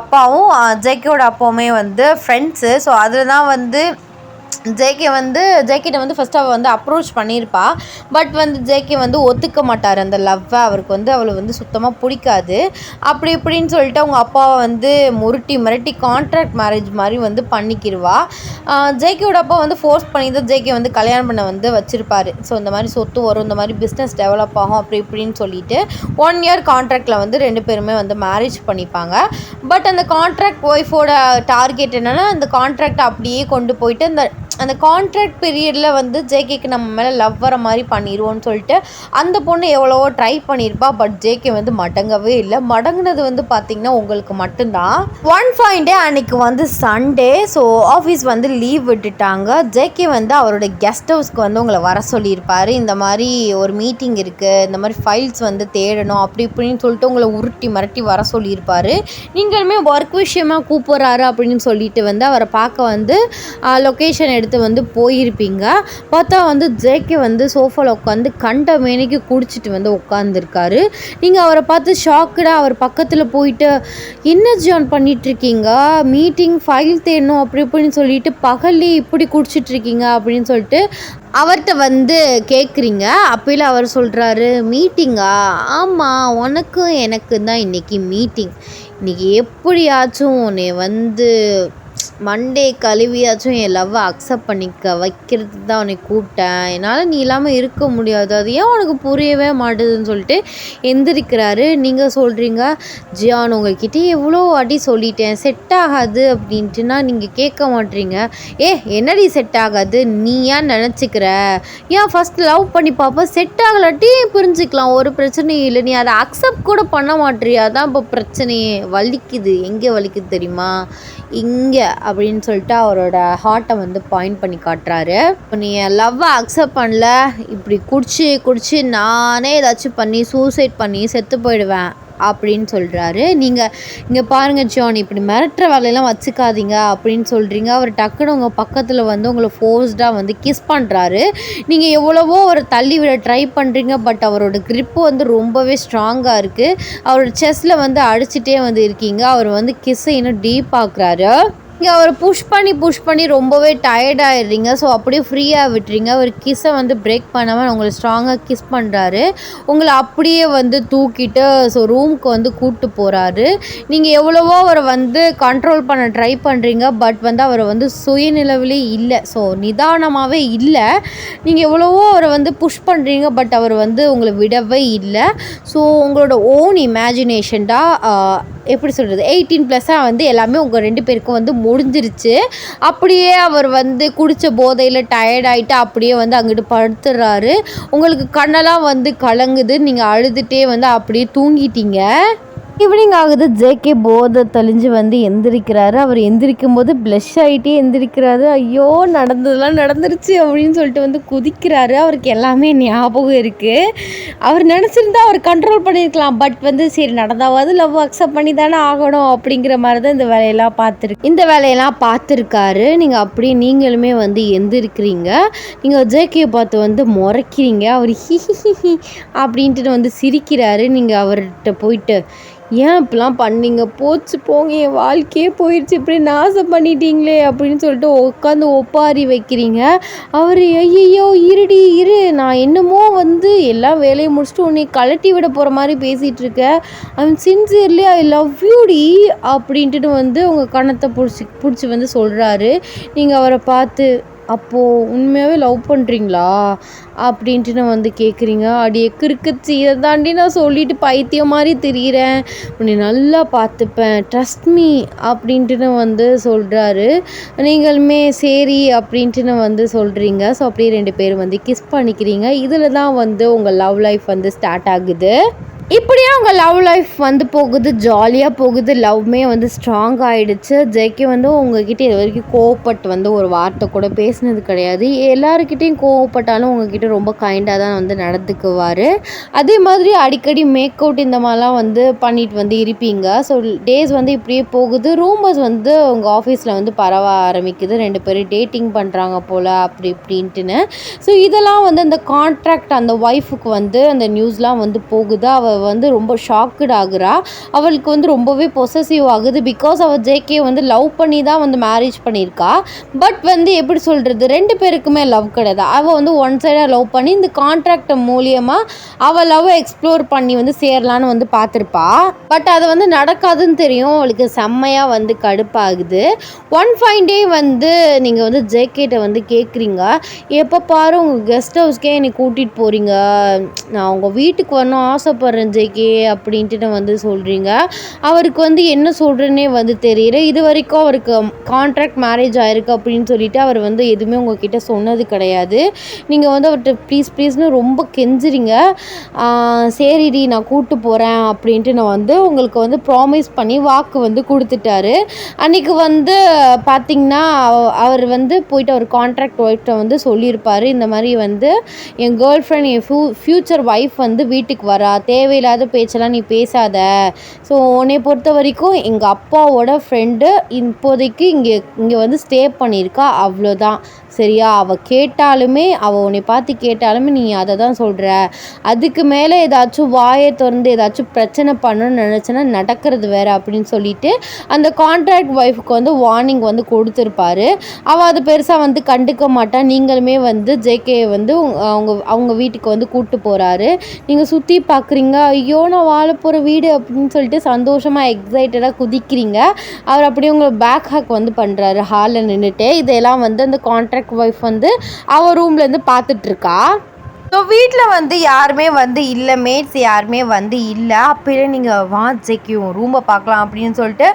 அப்பாவும் ஜேகேயோட அப்பாவுமே வந்து ஃப்ரெண்ட்ஸு. ஸோ அதில் தான் வந்து ஜேகேட்ட வந்து ஃபஸ்ட்டு அவள் வந்து அப்ரோச் பண்ணியிருப்பா. பட் வந்து ஜேகே வந்து ஒத்துக்க மாட்டார் அந்த லவ்வை. அவருக்கு வந்து அவளை வந்து சுத்தமாக பிடிக்காது. அப்படி இப்படின்னு சொல்லிட்டு அவங்க அப்பாவை வந்து மிரட்டி கான்ட்ராக்ட் மேரேஜ் மாதிரி வந்து பண்ணிக்கிடுவா. ஜேகேயோட அப்பா வந்து ஃபோர்ஸ் பண்ணி தான் ஜேகே வந்து கல்யாணம் பண்ண வந்து வச்சுருப்பார். ஸோ இந்த மாதிரி சொத்து வரும், இந்த மாதிரி பிஸ்னஸ் டெவலப் ஆகும் அப்படி இப்படின்னு சொல்லிட்டு 1 இயர் கான்ட்ராக்டில் வந்து 2 பேருமே வந்து மேரேஜ் பண்ணிப்பாங்க. பட் அந்த கான்ட்ராக்ட் ஒய்ஃபோட டார்கெட் என்னென்னா அந்த கான்ட்ராக்ட் அப்படியே கொண்டு போயிட்டு அந்த கான்ட்ராக்ட் பீரியடில் வந்து ஜேகேக்கு நம்ம மேலே லவ் வர மாதிரி பண்ணிடுவோன்னு சொல்லிட்டு அந்த பொண்ணு எவ்வளவோ ட்ரை பண்ணியிருப்பா. பட் ஜேகே வந்து மடங்கவே இல்லை. மடங்குனது வந்து பார்த்திங்கன்னா உங்களுக்கு மட்டும்தான். ஒன் ஃபைன் டே அன்றைக்கி வந்து சண்டே. ஸோ ஆஃபீஸ் வந்து லீவ் விட்டுட்டாங்க. ஜேகே வந்து அவரோட கெஸ்ட் ஹவுஸ்க்கு வந்து உங்களை வர சொல்லியிருப்பார். இந்த மாதிரி ஒரு மீட்டிங் இருக்குது, இந்த மாதிரி ஃபைல்ஸ் வந்து தேடணும் அப்படி இப்படின்னு சொல்லிட்டு உங்களை மிரட்டி வர சொல்லியிருப்பார். நீங்களுமே ஒர்க் விஷயமாக கூப்பிட்றாரு அப்படின்னு சொல்லிட்டு வந்து அவரை பார்க்க வந்து லொக்கேஷன் எடுத்து வந்து போயிருப்பீங்க. பார்த்தா வந்து ஜேகே வந்து சோஃபாவில் உட்காந்து கண்ட மேனிக்கு குடிச்சிட்டு வந்து உட்காந்துருக்காரு. நீங்கள் அவரை பார்த்து ஷாக்கடாக அவர் பக்கத்தில் போயிட்டு என்ன ஜான் பண்ணிகிட்ருக்கீங்க, மீட்டிங் ஃபைல் தேடணும் அப்படி இப்படின்னு சொல்லிட்டு பகல்லே இப்படி குடிச்சிட்ருக்கீங்க அப்படின்னு சொல்லிட்டு அவர்கிட்ட வந்து கேட்குறீங்க. அப்போல அவர் சொல்கிறாரு, மீட்டிங்கா? ஆமாம், உனக்கும் எனக்கு தான் இன்றைக்கி மீட்டிங். இன்றைக்கி எப்படியாச்சும் உன்னை வந்து மண்டே கழுவியாச்சும் என் லவ்வை அக்செப்ட் பண்ணிக்க வைக்கிறதுக்கு தான் உன்னை கூப்பிட்டேன். என்னால் நீ இல்லாமல் இருக்க முடியாது. அது ஏன் உனக்கு புரியவே மாட்டுதுன்னு சொல்லிட்டு எந்திரிக்கிறாரு. நீங்கள் சொல்கிறீங்க, ஜியான் உங்கள்கிட்ட எவ்வளோ வாட்டி சொல்லிட்டேன் செட் ஆகாது அப்படின்ட்டுனா நீங்கள் கேட்க மாட்டீங்க. என்னடி செட் ஆகாது, நீ ஏன் நினச்சிக்கிற, ஏன் ஃபஸ்ட் லவ் பண்ணி பார்ப்ப, செட் ஆகலாட்டி புரிஞ்சுக்கலாம், ஒரு பிரச்சனையும் இல்லை, நீ அதை அக்செப்ட் கூட பண்ண மாட்டேறியா, அதான் இப்போ பிரச்சனையே. வலிக்குது, எங்கே வலிக்குது தெரியுமா, இங்கே அப்படின்னு சொல்லிட்டு அவரோட ஹார்ட்டை வந்து பாயிண்ட் பண்ணி காட்டுறாரு. இப்போ நீ என் லவ்வை அக்செப்ட் பண்ணல, இப்படி குடிச்சு நானே ஏதாச்சும் பண்ணி சூசைட் பண்ணி செத்து போயிடுவேன் அப்படின்னு சொல்கிறாரு. நீங்கள் இங்கே பாருங்கள் ஜான், இப்படி மிரட்டுற வேலையெல்லாம் வச்சுக்காதீங்க அப்படின்னு சொல்கிறீங்க. அவர் டக்குன்னு உங்கள் பக்கத்தில் வந்து உங்களை ஃபோர்ஸ்டாக வந்து கிஸ் பண்ணுறாரு. நீங்கள் எவ்வளவோ ஒரு தள்ளி விட ட்ரை பண்ணுறீங்க, பட் அவரோட க்ரிப்பு வந்து ரொம்பவே ஸ்ட்ராங்காக இருக்குது. அவரோட செஸ்ட்டில் வந்து அடிச்சுட்டே வந்து இருக்கீங்க. அவர் வந்து கிஸ்ஸை இன்னும் டீப் ஆக்குறாரு. நீங்கள் அவரை புஷ் பண்ணி ரொம்பவே டயர்டாகிடுறீங்க. ஸோ அப்படியே ஃப்ரீயாக விட்டுறீங்க. அவர் கிஸ்ஸை வந்து பிரேக் பண்ணாமல் உங்களை ஸ்ட்ராங்காக கிஸ் பண்ணுறாரு. உங்களை அப்படியே வந்து தூக்கிட்டு ரூமுக்கு வந்து கூப்பிட்டு போகிறாரு. நீங்கள் எவ்வளவோ அவரை வந்து கண்ட்ரோல் பண்ண ட்ரை பண்ணுறீங்க, பட் வந்து அவரை வந்து சுயநிலவிலே இல்லை, ஸோ நிதானமாகவே இல்லை. நீங்கள் எவ்வளவோ அவரை வந்து புஷ் பண்ணுறீங்க, பட் அவர் வந்து உங்களை விடவே இல்லை. ஸோ உங்களோட ஓன் இமேஜினேஷன் தான் எப்படி சொல்கிறது, 18+ வந்து எல்லாமே உங்கள் 2 பேருக்கும் வந்து முடிஞ்சிருச்சு. அப்படியே அவர் வந்து குடித்த போதையில் டயர்டாயிட்டு அப்படியே வந்து அங்கிட்டு படுத்துடுறாரு. உங்களுக்கு கண்ணெல்லாம் வந்து கலங்குது. நீங்கள் அழுதுகிட்டே வந்து அப்படியே தூங்கிட்டீங்க. ஈவினிங் ஆகுது. ஜேகே போதை தெளிஞ்சு வந்து எந்திரிக்கிறாரு. அவர் எந்திரிக்கும் போது ப்ளஷ் ஆகிட்டே எந்திரிக்கிறாரு. ஐயோ நடந்ததெல்லாம் நடந்துருச்சு அப்படின்னு சொல்லிட்டு வந்து குதிக்கிறாரு. அவருக்கு எல்லாமே ஞாபகம் இருக்குது. அவர் நினச்சிருந்தா அவர் கண்ட்ரோல் பண்ணியிருக்கலாம், பட் வந்து சரி நடந்தாவது லவ் அக்செப்ட் பண்ணி தானே ஆகணும் அப்படிங்கிற மாதிரி தான் இந்த வேலையெல்லாம் பார்த்துருக்காரு. நீங்கள் அப்படியே நீங்களுமே வந்து எந்திரிக்கிறீங்க. நீங்கள் ஜேகே பார்த்து வந்து முறைக்கிறீங்க. அவர் ஹிஹிஹி அப்படின்ட்டு வந்து சிரிக்கிறாரு. நீங்கள் அவர்கிட்ட போயிட்டு, ஏன் இப்படிலாம் பண்ணீங்க, போச்சு போங்க, என் வாழ்க்கையே போயிடுச்சு, இப்படி நாசம் பண்ணிட்டீங்களே அப்படின்னு சொல்லிட்டு உட்காந்து ஒப்பாரி வைக்கிறீங்க. அவர் ஐயோ இரு, நான் என்னமோ வந்து எல்லா வேலையும் முடிச்சுட்டு உன்னை கழட்டி விட போகிற மாதிரி பேசிகிட்டு இருக்கேன், ஐம் சின்சியர்லி ஐ லவ் யூடி அப்படின்ட்டு வந்து உங்கள் கணத்தை பிடிச்சி வந்து சொல்கிறாரு. நீங்கள் அவரை பார்த்து, அப்போது உண்மையாகவே லவ் பண்ணுறீங்களா அப்படின்ட்டு நான் வந்து கேட்குறீங்க. அடியே கிறுக்குச்சு, இதை தாண்டி நான் சொல்லிவிட்டு பைத்தியம் மாதிரி திரியிறேன், உன்னை நல்லா பார்த்துப்பேன், ட்ரஸ்ட் மீ அப்படின்ட்டு வந்து சொல்கிறாரு. நீங்களுமே சரி அப்படின்ட்டு வந்து சொல்கிறீங்க. ஸோ அப்படியே 2 பேரும் வந்து கிஸ் பண்ணிக்கிறீங்க. இதில் தான் வந்து உங்கள் லவ் லைஃப் வந்து ஸ்டார்ட் ஆகுது. இப்படியே அவங்க லவ் லைஃப் வந்து போகுது, ஜாலியாக போகுது. லவ்மே வந்து ஸ்ட்ராங் ஆகிடுச்சு. ஜேகே வந்து உங்ககிட்ட இது வரைக்கும் கோவப்பட்டு வந்து ஒரு வார்த்தை கூட பேசினது கிடையாது. எல்லாருக்கிட்டையும் கோவப்பட்டாலும் உங்ககிட்ட ரொம்ப கைண்டாக தான் வந்து நடந்துக்குவார். அதே மாதிரி அடிக்கடி மேக் அவுட் இந்த மாதிரிலாம் வந்து பண்ணிட்டு வந்து இருப்பீங்க. ஸோ டேஸ் வந்து இப்படியே போகுது. ரூமர்ஸ் வந்து உங்கள் ஆஃபீஸில் வந்து பரவ ஆரம்பிக்குது, 2 பேரும் டேட்டிங் பண்ணுறாங்க போல் அப்படி இப்படின்ட்டுன்னு. ஸோ இதெல்லாம் வந்து அந்த கான்ட்ராக்ட் அந்த ஒய்ஃபுக்கு வந்து அந்த நியூஸ்லாம் வந்து போகுது. அவள் வந்து ரொம்ப ஷாக்குட் ஆகுறா. அவளுக்கு வந்து ரொம்பவே பொசசிவ் ஆகுது. பிகாஸ் அவள் ஜேகே வந்து லவ் பண்ணி தான் வந்து மேரேஜ் பண்ணியிருக்கா. பட் வந்து எப்படி சொல்கிறது, 2 பேருக்குமே லவ் கிடையாது. அவள் வந்து ஒன் சைடாக லவ் பண்ணி இந்த கான்ட்ராக்ட் மூலியமாக அவள் லவ் எக்ஸ்ப்ளோர் பண்ணி வந்து சேரலான்னு வந்து பார்த்துருப்பா. பட் அது வந்து நடக்காதுன்னு தெரியும். அவளுக்கு செம்மையாக வந்து கடுப்பாகுது. ஒன் ஃபைன் டே வந்து நீங்கள் வந்து ஜேகேட்ட வந்து கேட்குறீங்க, எப்போ பாரு உங்கள் கெஸ்ட் ஹவுஸ்க்கே என்னை கூட்டிகிட்டு போகிறீங்க, நான் உங்கள் வீட்டுக்கு வரணும் ஆசைப்பட்றேன் ஜேகே அப்படின்ட்டு வந்து சொல்கிறீங்க. அவருக்கு வந்து என்ன சொல்கிறேன்னே வந்து தெரியல. இது வரைக்கும் அவருக்கு கான்ட்ராக்ட் மேரேஜ் ஆயிருக்கு அப்படின்னு சொல்லிட்டு அவர் வந்து எதுவுமே உங்ககிட்ட சொன்னது கிடையாது. நீங்கள் வந்து அவர்கிட்ட ப்ளீஸ்னு ரொம்ப கெஞ்சுறீங்க. சரிடி நான் கூப்பிட்டு போகிறேன் அப்படின்ட்டு நான் வந்து உங்களுக்கு வந்து ப்ராமிஸ் பண்ணி வாக்கு வந்து கொடுத்துட்டாரு. அன்றைக்கி வந்து பார்த்திங்கன்னா அவர் வந்து போயிட்டு அவர் கான்ட்ராக்ட் ஒய்ஃப்ட்ட வந்து சொல்லியிருப்பார், இந்த மாதிரி வந்து என் கேர்ள் ஃப்ரெண்ட் என் ஃப்யூச்சர் ஒய்ஃப் வந்து வீட்டுக்கு வரா, தேவையில்லாத பேச்செல்லாம் நீ பேசாத, ஸோ உன்னை பொறுத்த வரைக்கும் எங்கள் அப்பாவோட ஃப்ரெண்டு இப்போதைக்கு இங்கே வந்து ஸ்டே பண்ணியிருக்கா, அவ்வளோதான் சரியா, அவள் கேட்டாலுமே அவள் உன்னை பார்த்து கேட்டாலுமே நீ அதை தான் சொல்கிற, அதுக்கு மேலே ஏதாச்சும் வாயை திறந்து ஏதாச்சும் பிரச்சனை பண்ணணும்னு நினச்சேன்னா நடக்கிறது வேறு அப்படின்னு சொல்லிட்டு அந்த கான்ட்ராக்ட் ஒய்ஃபுக்கு வந்து வார்னிங் வந்து கொடுத்துருப்பாரு. அவள் அது பெருசாக வந்து கண்டுக்க மாட்டான். நீங்களுமே வந்து ஜேகே வந்து அவங்க வீட்டுக்கு வந்து கூப்பிட்டு போகிறாரு. நீங்கள் சுற்றி பார்க்குறீங்க, ஐயோ நான் வாழ போகிற வீடு அப்படின்னு சொல்லிட்டு சந்தோஷமாக எக்ஸைட்டடாக குதிக்கிறீங்க. அவர் அப்படியே உங்களை பேக் ஹேக் வந்து பண்ணுறாரு ஹாலில் நின்றுட்டு. இதெல்லாம் வந்து அந்த கான்ட்ராக்ட் ஒய்ஃப் வந்து அவள் ரூம்லேருந்து பார்த்துட்ருக்கா. ஸோ வீட்டில் வந்து யாருமே வந்து இல்லை, மேட்ஸ் யாருமே வந்து இல்லை. அப்போயே நீங்கள் வா ஜெக்கி ரூமை பார்க்கலாம் அப்படின்னு சொல்லிட்டு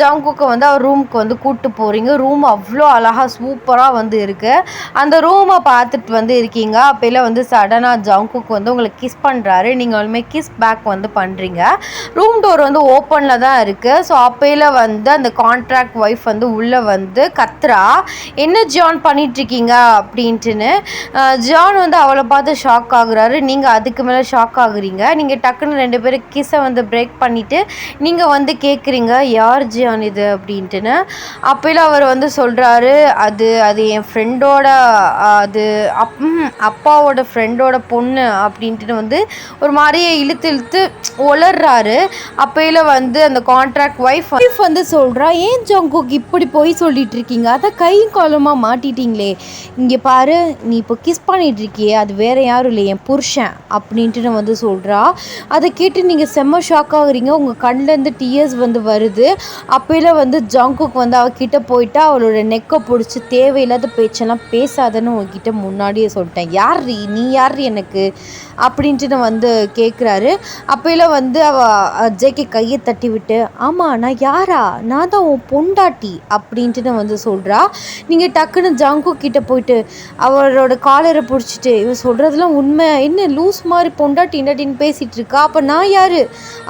ஜங்குக்கை வந்து அவர் ரூமுக்கு வந்து கூப்பிட்டு போகிறீங்க. ரூம் அவ்வளோ அழகாக சூப்பராக வந்து இருக்குது. அந்த ரூமை பார்த்துட்டு வந்து இருக்கீங்க. அப்போல வந்து சடனாக ஜங்குக்கு வந்து உங்களுக்கு கிஸ் பண்ணுறாரு. நீங்கள் ஒன்றுமே கிஸ் பேக் வந்து பண்ணுறீங்க. ரூம் டோர் வந்து ஓப்பனில் தான் இருக்குது. ஸோ அப்போல வந்து அந்த கான்ட்ராக்ட் ஒய்ஃப் வந்து உள்ளே வந்து கத்துறா, என்ன ஜான் பண்ணிகிட்ருக்கீங்க அப்படின்ட்டுன்னு. ஜான் வந்து அவளை பார்த்து ஷாக் ஆகுறாரு. நீங்கள் அதுக்கு மேலே ஷாக் ஆகுறீங்க. நீங்கள் டக்குன்னு 2 பேரும் கிஸ்ஸை வந்து பிரேக் பண்ணிவிட்டு நீங்கள் வந்து கேட்குறீங்க யார் ஜியான் இது அப்படின்ட்டுன்னு. அப்போல அவர் வந்து சொல்கிறாரு, அது என் ஃப்ரெண்டோட, அது அப்பாவோட ஃப்ரெண்டோட பொண்ணு அப்படின்ட்டு வந்து ஒரு மாதிரியே இழுத்து ஒளர்றாரு. அப்போல வந்து அந்த கான்ட்ராக்ட் ஒய்ஃப் வந்து சொல்கிறா, ஏன் ஜங்குக் இப்படி போய் சொல்லிட்டு இருக்கீங்க, அதை கையும் காலமாக மாட்டிட்டீங்களே, இங்கே பாரு நீ இப்போ கிஸ் பண்ணிட்டு இருக்கியே அது வேறு யாரும் இல்லை என் புருஷன் அப்படின்ட்டு வந்து சொல்கிறா. அதை கேட்டு நீங்கள் செம்ம ஷாக் ஆகுறீங்க. உங்கள் கண்ணிலேருந்து டியர்ஸ் வந்து வருது. அப்போல வந்து ஜங்குக் வந்து அவகிட்ட போயிட்டு அவளோட நெக்கை பிடிச்சி தேவையில்லாத பேச்செல்லாம் பேசாதன்னு உங்ககிட்ட முன்னாடியே சொல்லிட்டேன், யார் நீ யார் எனக்கு அப்படின்ட்டு வந்து கேட்குறாரு. அப்போல வந்து ஜேகே கையை தட்டி விட்டு, ஆமாம் நான் யாரா, நான் தான் உன் பொண்டாட்டி அப்படின்ட்டு வந்து சொல்கிறா. நீங்கள் டக்குன்னு ஜங்குக் கிட்ட போயிட்டு அவரோட காலரை பிடிச்சிட்டு, இவன் சொல்கிறதுலாம் உண்மை, என்ன லூஸ் மாதிரி பொண்டாட்டின்னு பேசிகிட்டு இருக்கா, அப்போ நான் யார்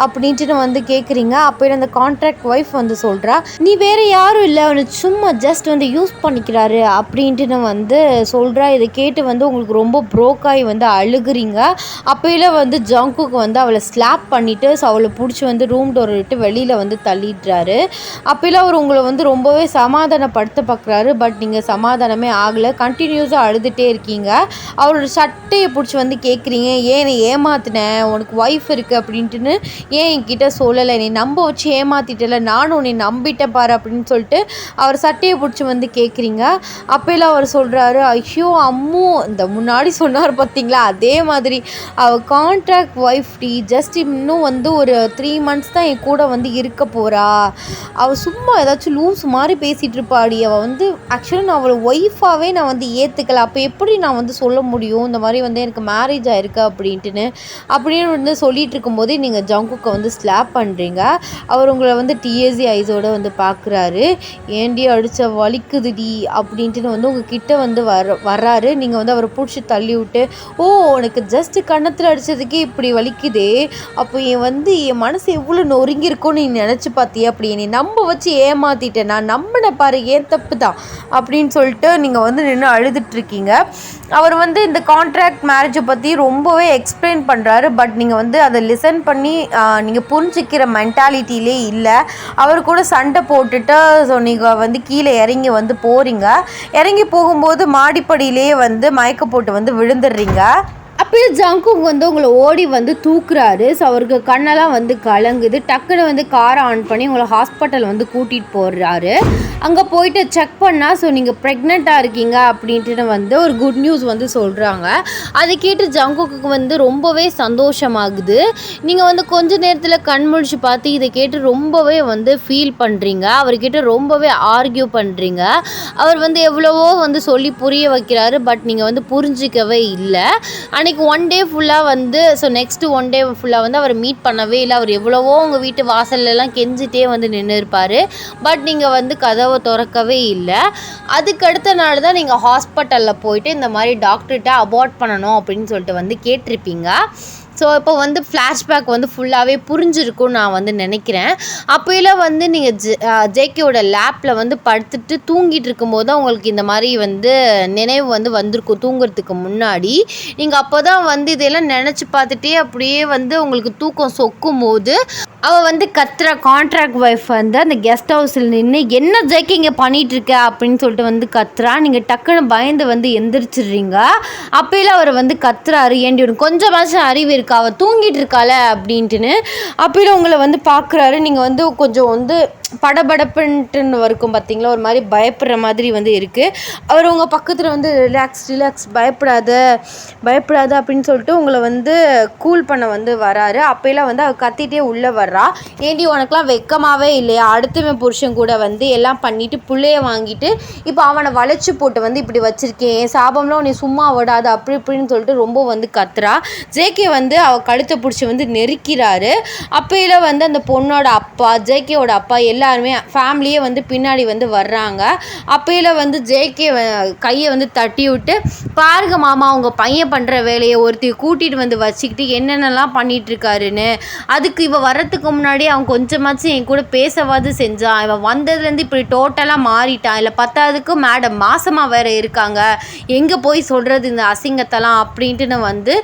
அப்படின்ட்டு வந்து கேட்குறீங்க. அப்போ அந்த கான்ட்ராக்ட் ஒய்ஃப் வந்து சொல்கிறா, நீ வேறு யாரும் இல்லை, அவனை சும்மா ஜஸ்ட் வந்து யூஸ் பண்ணிக்கிறாரு அப்படின்ட்டு வந்து சொல்கிறா. இதை கேட்டு வந்து உங்களுக்கு ரொம்ப ப்ரோக்காகி வந்து அழுகுறீங்க. அப்போல வந்து ஜங்குக்கு வந்து அவளை ஸ்லாப் பண்ணிவிட்டு அவளை பிடிச்சி வந்து ரூம் டோரை விட்டு வெளியில் வந்து தள்ளிடுறாரு. அப்போல அவர் உங்களை வந்து ரொம்பவே சமாதானப்படுத்த பார்க்குறாரு. பட் நீங்கள் சமாதானமே ஆகலை, கண்டினியூஸாக அழுதுகிட்டே இருக்கீங்க. அவரோட சட்டையை பிடிச்சி வந்து கேட்குறீங்க, ஏன் நீ ஏமாத்தினேன், உனக்கு ஒய்ஃப் இருக்குது அப்படின்ட்டுன்னு ஏன் என்கிட்ட சொல்லலை, நீ நம்ப வச்சு ஏமாற்றிட்டல, நானும் உன்னை நம்பிட்டேன் பாரு அப்படின்னு சொல்லிட்டு அவர் சட்டையை பிடிச்சி வந்து கேட்குறீங்க. அப்போல அவர் சொல்கிறாரு, ஐயோ அம்மு, இந்த முன்னாடி சொன்னார் பார்த்தீங்களா அதே மாதிரி அவள் கான்ட்ராக்ட் ஒய்ஃப் ஜஸ்ட் இன்னும் வந்து ஒரு 3 months தான் என் கூட வந்து இருக்க போகிறா, அவள் சும்மா ஏதாச்சும் லூஸ் மாதிரி பேசிகிட்டு இருப்பாடி, அவள் வந்து ஆக்சுவலாக நான் அவளை ஒய்ஃபாகவே நான் வந்து ஏற்றுக்கல, அப்போ எப்படி நான் வந்து சொல்ல முடியும் இந்த மாதிரி வந்து எனக்கு மேரேஜ் ஆகிருக்கு அப்படின்ட்டுன்னு அப்படின்னு வந்து சொல்லிகிட்டு இருக்கும்போதே நீங்கள் ஜங்குக்கை வந்து ஸ்லாப் பண்ணுறீங்க. அவர் உங்களை வந்து டிஎஸ்சி ஐஸோடு வந்து பார்க்குறாரு. ஏண்டி அடித்த வலிக்குதுடி அப்படின்ட்டு வந்து உங்கள் கிட்ட வந்து வர்றாரு. நீங்கள் வந்து அவரை பிடிச்சி தள்ளி விட்டு, ஓ உனக்கு ஜஸ்ட்டு கன்னத்தில் அடித்ததுக்கே இப்படி வலிக்குதே, அப்போ என் மனசு எவ்வளோ நொறுங்கியிருக்கும்னு நீ நினச்சி பார்த்தியா, அப்படி நீ நம்ப வச்சு ஏமாற்றிட்டேன், நான் நம்பின பாரு ஏன் தப்பு தான் அப்படின்னு சொல்லிட்டு நீங்கள் வந்து நின்று அழுதுட்ருக்கீங்க. அவர் வந்து இந்த கான்ட்ராக்ட் மேரேஜை பற்றி ரொம்பவே எக்ஸ்பிளைன் பண்ணுறாரு. பட் நீங்கள் வந்து அதை லிசன் பண்ணி நீங்கள் புரிஞ்சிக்கிற மென்டாலிட்டியிலே இல்லை. அவர் கூட சண்டை போட்டுட்டு ஸோ நீங்கள் வந்து கீழே இறங்கி வந்து போகிறீங்க. இறங்கி போகும்போது மாடிப்படியிலே வந்து மயக்க போட்டு வந்து விழுந்துடுறீங்க. அப்போயே ஜங்குக் வந்து உங்களை ஓடி வந்து தூக்குறாரு. ஸோ அவருக்கு கண்ணெல்லாம் வந்து கலங்குது. டக்குன்னு வந்து காரை ஆன் பண்ணி உங்களை ஹாஸ்பிட்டல் வந்து கூட்டிகிட்டு போடுறாரு. அங்கே போயிட்டு செக் பண்ணால் ஸோ நீங்கள் ப்ரெக்னெண்ட்டாக இருக்கீங்க அப்படின்ட்டு வந்து ஒரு குட் நியூஸ் வந்து சொல்கிறாங்க. அதை கேட்டு ஜங்குக்கு வந்து ரொம்பவே சந்தோஷமாகுது. நீங்கள் வந்து கொஞ்ச நேரத்தில் கண் முழிச்சு பார்த்து இதை கேட்டு ரொம்பவே வந்து ஃபீல் பண்ணுறீங்க. அவர்கிட்ட ரொம்பவே ஆர்கியூ பண்ணுறீங்க. அவர் வந்து எவ்வளவோ வந்து சொல்லி புரிய வைக்கிறாரு. பட் நீங்கள் வந்து புரிஞ்சிக்கவே இல்லை. அன்றைக்கி 1 day ஃபுல்லாக வந்து ஸோ நெக்ஸ்ட்டு 1 day ஃபுல்லாக வந்து அவரை மீட் பண்ணவே இல்லை. அவர் எவ்வளவோ உங்கள் வீட்டு வாசல்லலாம் கெஞ்சிட்டே வந்து நின்று இருப்பார். பட் நீங்கள் வந்து கதவை திறக்கவே இல்லை. அதுக்கு அடுத்த நாள் தான் நீங்கள் ஹாஸ்பிட்டலில் போயிட்டு இந்த மாதிரி டாக்டர்கிட்ட அபார்ட் பண்ணணும் அப்படின்னு சொல்லிட்டு வந்து கேட்டிருப்பீங்க. ஸோ இப்போ வந்து ஃப்ளாஷ்பேக் வந்து ஃபுல்லாகவே புரிஞ்சிருக்கும்னு நான் வந்து நினைக்கிறேன். அப்போலாம் வந்து நீங்கள் ஜேகேயோட லேப்பில் வந்து படுத்துட்டு தூங்கிட்டு இருக்கும்போது தான் உங்களுக்கு இந்த மாதிரி வந்து நினைவு வந்து வந்திருக்கும். தூங்குறதுக்கு முன்னாடி நீங்கள் அப்போ தான் வந்து இதெல்லாம் நினச்சி பார்த்துட்டே அப்படியே வந்து உங்களுக்கு தூக்கம் சொக்கும் போது அவள் வந்து கத்துற கான்ட்ராக்ட் ஒய்ஃப் வந்து அந்த கெஸ்ட் ஹவுஸில் நின்று என்ன ஜேகே இங்கே பண்ணிகிட்ருக்க அப்படின்னு சொல்லிட்டு வந்து கத்துறா. நீங்கள் டக்குன்னு பயந்து வந்து எந்திரிச்சிடுறீங்க. அப்போலாம் அவர் வந்து கத்துறாரு, ஏண்டி உனக்கு கொஞ்சமாச்சும் அறிவு இருக்கா, அவள் தூங்கிட்டு இருக்காள அப்படின்ட்டுன்னு. அப்போலாம் உங்களை வந்து பார்க்குறாரு. நீங்கள் வந்து கொஞ்சம் வந்து படபடப்புன்ட்டுன்னு இருக்கும் பார்த்தீங்களா, ஒரு மாதிரி பயப்படுற மாதிரி வந்து இருக்குது. அவர் உங்கள் பக்கத்தில் வந்து ரிலாக்ஸ் பயப்படாத அப்படின்னு சொல்லிட்டு உங்களை வந்து கூல் பண்ண வந்து வராரு. அப்போலாம் வந்து அவர் கத்திட்டே உள்ளே வர்றா. ஏண்டி உனக்குலாம் வெக்கமாகவே இல்லையா, அடுத்தவன் புருஷன் கூட வந்து எல்லாம் பண்ணிவிட்டு பிள்ளைய வாங்கிட்டு இப்போ அவனை வளைச்சி போட்டு வந்து இப்படி வச்சுருக்கேன், என் சாபம்லாம் உன்னை சும்மா விடாது அப்படி இப்படின்னு சொல்லிட்டு ரொம்ப வந்து கத்துறா. ஜேகே வந்து அவள் கழுத்தை பிடிச்சி வந்து நெருக்கிறாரு. அப்போல வந்து அந்த பொண்ணோட அப்பா, ஜேகேவோட அப்பா எல்லாருமே ஃபேமிலியே வந்து பின்னாடி வந்து வர்றாங்க. அப்போல வந்து ஜேகே கையை வந்து தட்டி விட்டு, பாருங்க மாமா உங்கள் பையன் பண்ணுற வேலையை ஒருத்தி கூட்டிகிட்டு வந்து வச்சுக்கிட்டு என்னென்னலாம் பண்ணிகிட்ருக்காருன்னு. அதுக்கு இவன் வர்றதுக்கு முன்னாடி அவன் கொஞ்சமாச்சும் என் கூட பேசவாது செஞ்சான். இவன் வந்ததுலேருந்து இப்படி டோட்டலாக மாறிட்டான். இல்லை பத்தாவதுக்கு மேடம் மாசமாக வேறு இருக்காங்க, எங்கே போய் சொல்கிறது இந்த அசிங்கத்தெல்லாம் அப்படின்ட்டு வந்து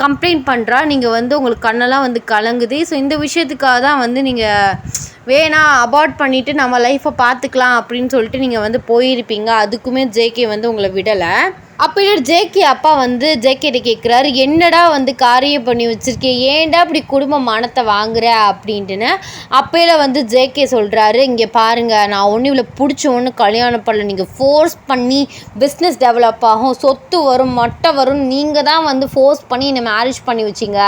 கம்ப்ளைண்ட் பண்ணுறா. நீங்கள் வந்து உங்களுக்கு கண்ணெல்லாம் வந்து கலங்குது. ஸோ இந்த விஷயத்துக்காக தான் வந்து நீங்கள் வேணாம் அபார்ட் பண்ணிவிட்டு நம்ம லைஃப்பை பார்த்துக்கலாம் அப்படின்னு சொல்லிட்டு நீங்கள் வந்து போயிருப்பீங்க. அதுக்குமே ஜேகே வந்து உங்களை விடலை. அப்படி ஜேகே அப்பா வந்து ஜேகேட்ட கேட்குறாரு, என்னடா வந்து காரியம் பண்ணி வச்சுருக்கேன், ஏன்டா இப்படி குடும்ப மானத்தை வாங்குற அப்படின்ட்டுன்னு. அப்போல வந்து ஜேகே சொல்கிறாரு, இங்கே பாருங்கள் நான் ஒன்று இவ்வளோ பிடிச்ச ஒன்று கல்யாணம் பண்ணல, நீங்கள் ஃபோர்ஸ் பண்ணி பிஸ்னஸ் டெவலப் ஆகும், சொத்து வரும் மட்டை வரும், நீங்கள் தான் வந்து ஃபோர்ஸ் பண்ணி என்னை மேரேஜ் பண்ணி வச்சிங்க,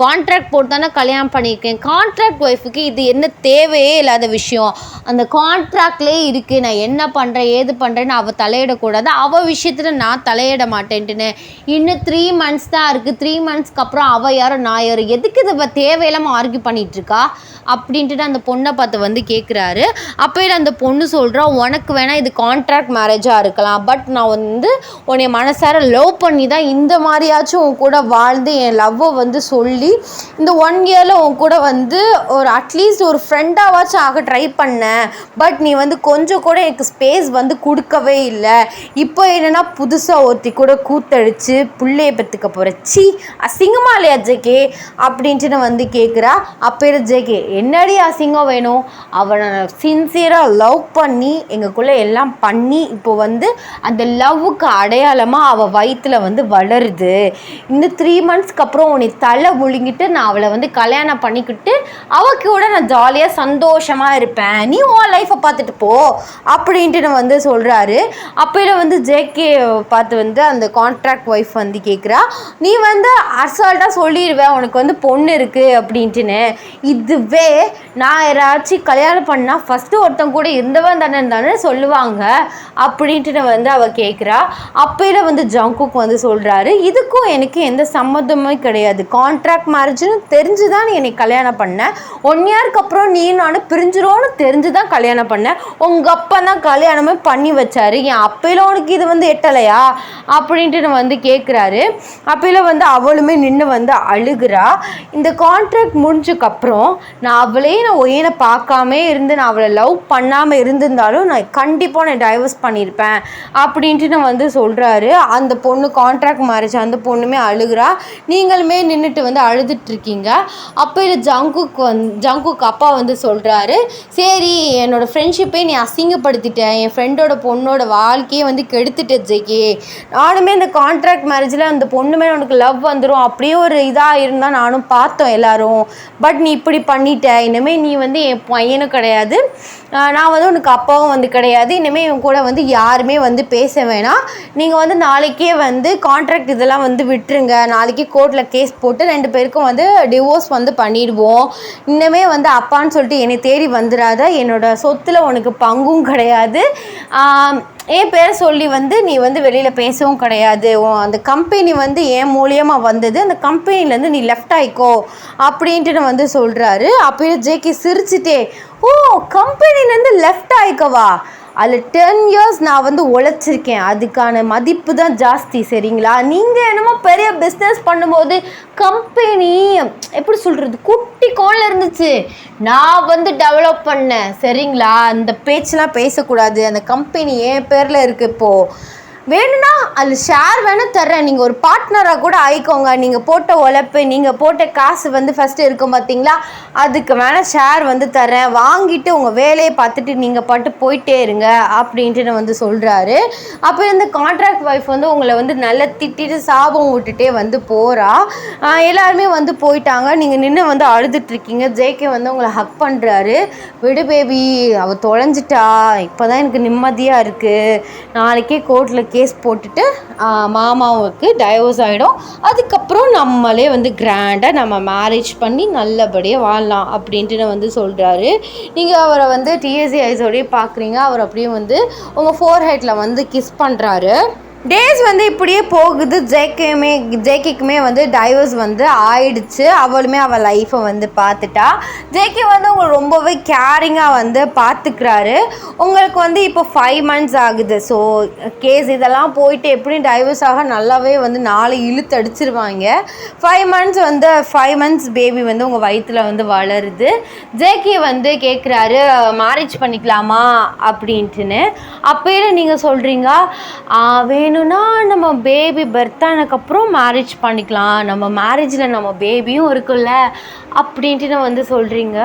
கான்ட்ராக்ட் போட்டு தானே கல்யாணம் பண்ணியிருக்கேன், கான்ட்ராக்ட் ஒய்ஃபுக்கு இது என்ன தேவையே இல்லாத விஷயம், அந்த கான்ட்ராக்ட்லேயே இருக்குது, நான் என்ன பண்ணுறேன் ஏது பண்ணுறேன்னு அவள் தலையிடக்கூடாது, அவள் விஷயத்தில் நான் தலையிட மாட்டேன்ட்டுன்னு. இன்னும் 3 months தான் இருக்குது, 3 monthsக்கு அப்புறம் அவள் யாரோ நான் யாரோ, எதுக்கு இதை தேவையில்லாமல் ஆர்கியூ பண்ணிகிட்ருக்கா அப்படின்ட்டு அந்த பொண்ணை பார்த்து வந்து கேட்குறாரு. அப்போயில் அந்த பொண்ணு சொல்கிறா, உனக்கு வேணால் இது கான்ட்ராக்ட் மேரேஜாக இருக்கலாம், பட் நான் வந்து உன்னை மனசார லவ் பண்ணி தான் இந்த மாதிரியாச்சும் உன் கூட வாழ்ந்து என் லவ்வை வந்து சொல்லி இந்த 1 yearல உன் கூட வந்து ஒரு அட்லீஸ்ட் ஒரு ஃப்ரெண்டாவாச்சும் ஆக ட்ரை பண்ணேன், பட் நீ வந்து கொஞ்சம் கூட எனக்கு ஸ்பேஸ் வந்து கொடுக்கவே இல்லை. இப்போ என்னென்னா புதுசாக ஒருத்தி கூட கூத்தடிச்சு பிள்ளைய பெற்றுக்க போகிற, சி அசிங்கமா இல்லையா ஜேகே அப்படின்ட்டு வந்து கேட்குறா. அப்போ ஜேகே என்னடி அசிங்கம் வேணும், அவனை சின்சியராக லவ் பண்ணி எங்களுக்குள்ளே எல்லாம் பண்ணி இப்போ வந்து அந்த லவ்வுக்கு அடையாளமாக அவள் வயிற்றில் வந்து வளருது, இன்னும் 3 monthsக்கு அப்புறம் உன்னை தலை முழுங்கிட்டு நான் அவளை வந்து கல்யாணம் பண்ணிக்கிட்டு அவளுக்கு கூட நான் ஜாலியாக சந்தோஷமாக இருப்பேன், நீ உன் லைஃப்பை பார்த்துட்டு போ அப்படின்ட்டு வந்து சொல்கிறாரு. அப்போல வந்து ஜேகே பார்த்து வந்து அந்த கான்ட்ராக்ட் ஒய்ஃப் வந்து கேட்குறா, நீ வந்து அசால்ட்டாக சொல்லிடுவேன் உனக்கு வந்து பொண்ணு இருக்குது அப்படின்ட்டுன்னு, இதுவே நான் யாராச்சும் கல்யாணம் பண்ணால் ஃபஸ்ட்டு ஒருத்தன் கூட இருந்தவன் தானே சொல்லுவாங்க அப்படின்ட்டு வந்து அவள் கேட்குறா. அப்போல வந்து ஜங்குக் வந்து சொல்கிறாரு, இதுக்கும் எனக்கு எந்த சம்மந்தமே கிடையாது, கான்ட்ராக்ட் மேரேஜ்னு தெரிஞ்சு தான் நீ என்னை கல்யாணம் பண்ணேன், 1 yearக்கு அப்புறம் நீ நானும் பிரிஞ்சிரோன்னு தெரிஞ்சு தான் கல்யாணம் பண்ணேன், உங்கள் அப்பா தான் கல்யாணமே பண்ணி வச்சாரு, என் அப்பையில உனக்கு இது வந்து எட்டலையா அப்படின்ட்டு வந்து கேட்குறாரு. அப்போல வந்து அவளுமே நின்று வந்து அழுகிறா. இந்த கான்ட்ராக்ட் முடிஞ்சதுக்கப்புறம் நான் ஒய்யனை பார்க்காமே இருந்து நான் அவளை லவ் பண்ணாமல் இருந்திருந்தாலும் நான் கண்டிப்பாக நான் டைவர்ஸ் பண்ணியிருப்பேன் அப்படின்ட்டு வந்து சொல்கிறாரு. அந்த பொண்ணு கான்ட்ராக்ட் மேரேஜ் அந்த பொண்ணுமே அழுகிறா. நீங்களுமே நின்றுட்டு வந்து அழுதுட்ருக்கீங்க. அப்போ இது ஜங்குக் அப்பா வந்து சொல்கிறாரு, சரி என்னோடய ஃப்ரெண்ட்ஷிப்பே நீ அசிங்கப்படுத்திட்டேன், என் ஃப்ரெண்டோட பொண்ணோட வாழ்க்கையே வந்து கெடுத்துட்டேன் ஜேகே, நானுமே இந்த கான்ட்ராக்ட் மேரேஜில் அந்த பொண்ணுமே உனக்கு லவ் வந்துடும் அப்படியே ஒரு இதாக இருந்தால் நானும் பார்த்தோம் எல்லாரும், பட் நீ இப்படி பண்ணிட்ட, இனிமேல் நீ வந்து என் பையனும் கிடையாது, நான் வந்து உனக்கு அப்பாவும் வந்து கிடையாது, இனிமேல் இவன் கூட வந்து யாருமே வந்து பேச வேணாம், நீங்கள் வந்து நாளைக்கே வந்து கான்ட்ராக்ட் இதெல்லாம் வந்து விட்டுருங்க, நாளைக்கு கோர்ட்டில் கேஸ் போட்டு 2 பேருக்கும் வந்து டிவோர்ஸ் வந்து பண்ணிடுவோம், இன்னமே வந்து அப்பான்னு சொல்லிட்டு என்னை தேடி வந்துடாத, என்னோடய சொத்தில் உனக்கு பங்கும் கிடையாது, என் பேரை சொல்லி வந்து நீ வந்து வெளியில் பேசவும் கிடையாது, அந்த கம்பெனி வந்து என் மூலியமாக வந்தது, அந்த கம்பெனிலேருந்து நீ லெஃப்ட் ஆகிக்கோ அப்படின்ட்டு வந்து சொல்கிறாரு. அப்போ ஜேகே சிரிச்சிட்டே, ஓ கம்பெனிலேருந்து லெஃப்ட் ஆகிக்கவா, அதில் 10 years நான் வந்து உழைச்சிருக்கேன், அதுக்கான மதிப்பு தான் ஜாஸ்தி சரிங்களா, நீங்கள் என்னமோ பெரிய பிஸ்னஸ் பண்ணும்போது கம்பெனி எப்படி சொல்கிறது குட்டி கோலில் இருந்துச்சு, நான் வந்து டெவலப் பண்ணேன் சரிங்களா, அந்த பேச்செலாம் பேசக்கூடாது, அந்த கம்பெனி என் பேரில் இருக்குது இப்போது, வேணும்னா அது ஷேர் வேணால் தர்றேன், நீங்கள் ஒரு பார்ட்னராக கூட ஆயிக்கோங்க, நீங்கள் போட்ட உழைப்பு நீங்கள் போட்ட காசு வந்து ஃபஸ்ட்டு இருக்கும் பார்த்தீங்களா, அதுக்கு வேணால் ஷேர் வந்து தரேன், வாங்கிட்டு உங்கள் வேலையை பார்த்துட்டு நீங்கள் பாட்டு போயிட்டே இருங்க அப்படின்ட்டு வந்து சொல்கிறாரு. அப்போ இந்த கான்ட்ராக்ட் ஒய்ஃப் வந்து உங்களை வந்து நல்லா திட்டிட்டு சாபம் விட்டுட்டே வந்து போகிறா. எல்லாருமே வந்து போயிட்டாங்க. நீங்கள் நின்று வந்து அழுதுட்ருக்கீங்க. ஜேகே வந்து உங்களை ஹக் பண்ணுறாரு. விடு பேபி, அவள் தொலைஞ்சிட்டா, இப்போ தான் எனக்கு நிம்மதியாக இருக்குது, நாளைக்கே கோர்ட்டில் கேஸ் போட்டுட்டு மாமாவுக்கு டைவோர்ஸ் ஆகிடும், அதுக்கப்புறம் நம்மளே வந்து கிராண்டாக நம்ம மேரேஜ் பண்ணி நல்லபடியாக வாழலாம் அப்படின்ட்டு வந்து சொல்கிறாரு. நீங்கள் அவரை வந்து டிஎஸ்சி ஐஸோடய பார்க்குறீங்க. அவர் அப்படியே வந்து உங்கள் ஃபோர்ஹெட்டில் வந்து கிஸ் பண்ணுறாரு. டேஸ் வந்து இப்படியே போகுது. ஜேகேக்குமே வந்து டைவர்ஸ் வந்து ஆயிடுச்சு. அவளுமே அவள் லைஃப்பை வந்து பார்த்துட்டா. ஜேகே வந்து உங்களை ரொம்பவே கேரிங்காக வந்து பார்த்துக்கிறாரு. உங்களுக்கு வந்து இப்போ 5 months ஆகுது. ஸோ கேஸ் இதெல்லாம் போயிட்டு எப்படியும் டைவர்ஸ் ஆக நல்லாவே வந்து 4 இழுத்து அடிச்சிருவாங்க. 5 months பேபி வந்து உங்கள் வயிற்றில் வந்து வளருது. ஜேகே வந்து கேட்குறாரு மேரேஜ் பண்ணிக்கலாமா அப்படின்ட்டுன்னு. அப்போயே நீங்கள் சொல்கிறீங்க வேணும்னா நம்ம பேபி பர்த் ஆனதுக்கப்புறம் மேரேஜ் பண்ணிக்கலாம், நம்ம மேரேஜில் நம்ம பேபியும் இருக்குல்ல அப்படின்ட்டு வந்து சொல்கிறீங்க.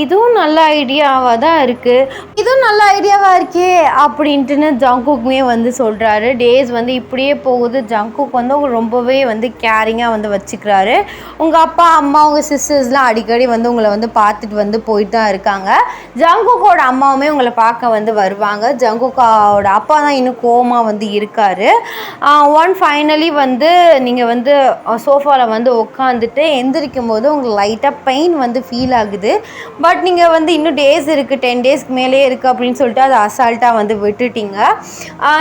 இதுவும் நல்ல ஐடியாவாக தான் இருக்குது, இதுவும் நல்ல ஐடியாவாக இருக்கே அப்படின்ட்டுன்னு ஜங்குக்குமே வந்து சொல்கிறாரு. டேஸ் வந்து இப்படியே போகுது. ஜங்குக் வந்து உங்களை ரொம்பவே வந்து கேரிங்காக வந்து வச்சுக்கிறாரு. உங்கள் அப்பா அம்மா உங்கள் சிஸ்டர்ஸ்லாம் அடிக்கடி வந்து உங்களை வந்து பார்த்துட்டு வந்து போயிட்டு தான் இருக்காங்க. ஜங்குக்கோட அம்மாவுமே உங்களை பார்க்க வந்து வருவாங்க. ஜங்குக்கோட அப்பா தான் இன்னும் கோவமாக வந்து இருக்கார். ஃபைனலி வந்து நீங்கள் வந்து சோஃபாவில் வந்து உட்காந்துட்டு எந்திரிக்கும் போது உங்களுக்கு லைட்டாக பெயின் வந்து ஃபீல் ஆகுது. பட் நீங்கள் வந்து இன்னும் டேஸ் இருக்குது, 10 daysக்கு மேலே இருக்குது அப்படின்னு சொல்லிட்டு அதை அசால்ட்டாக வந்து விட்டுட்டீங்க.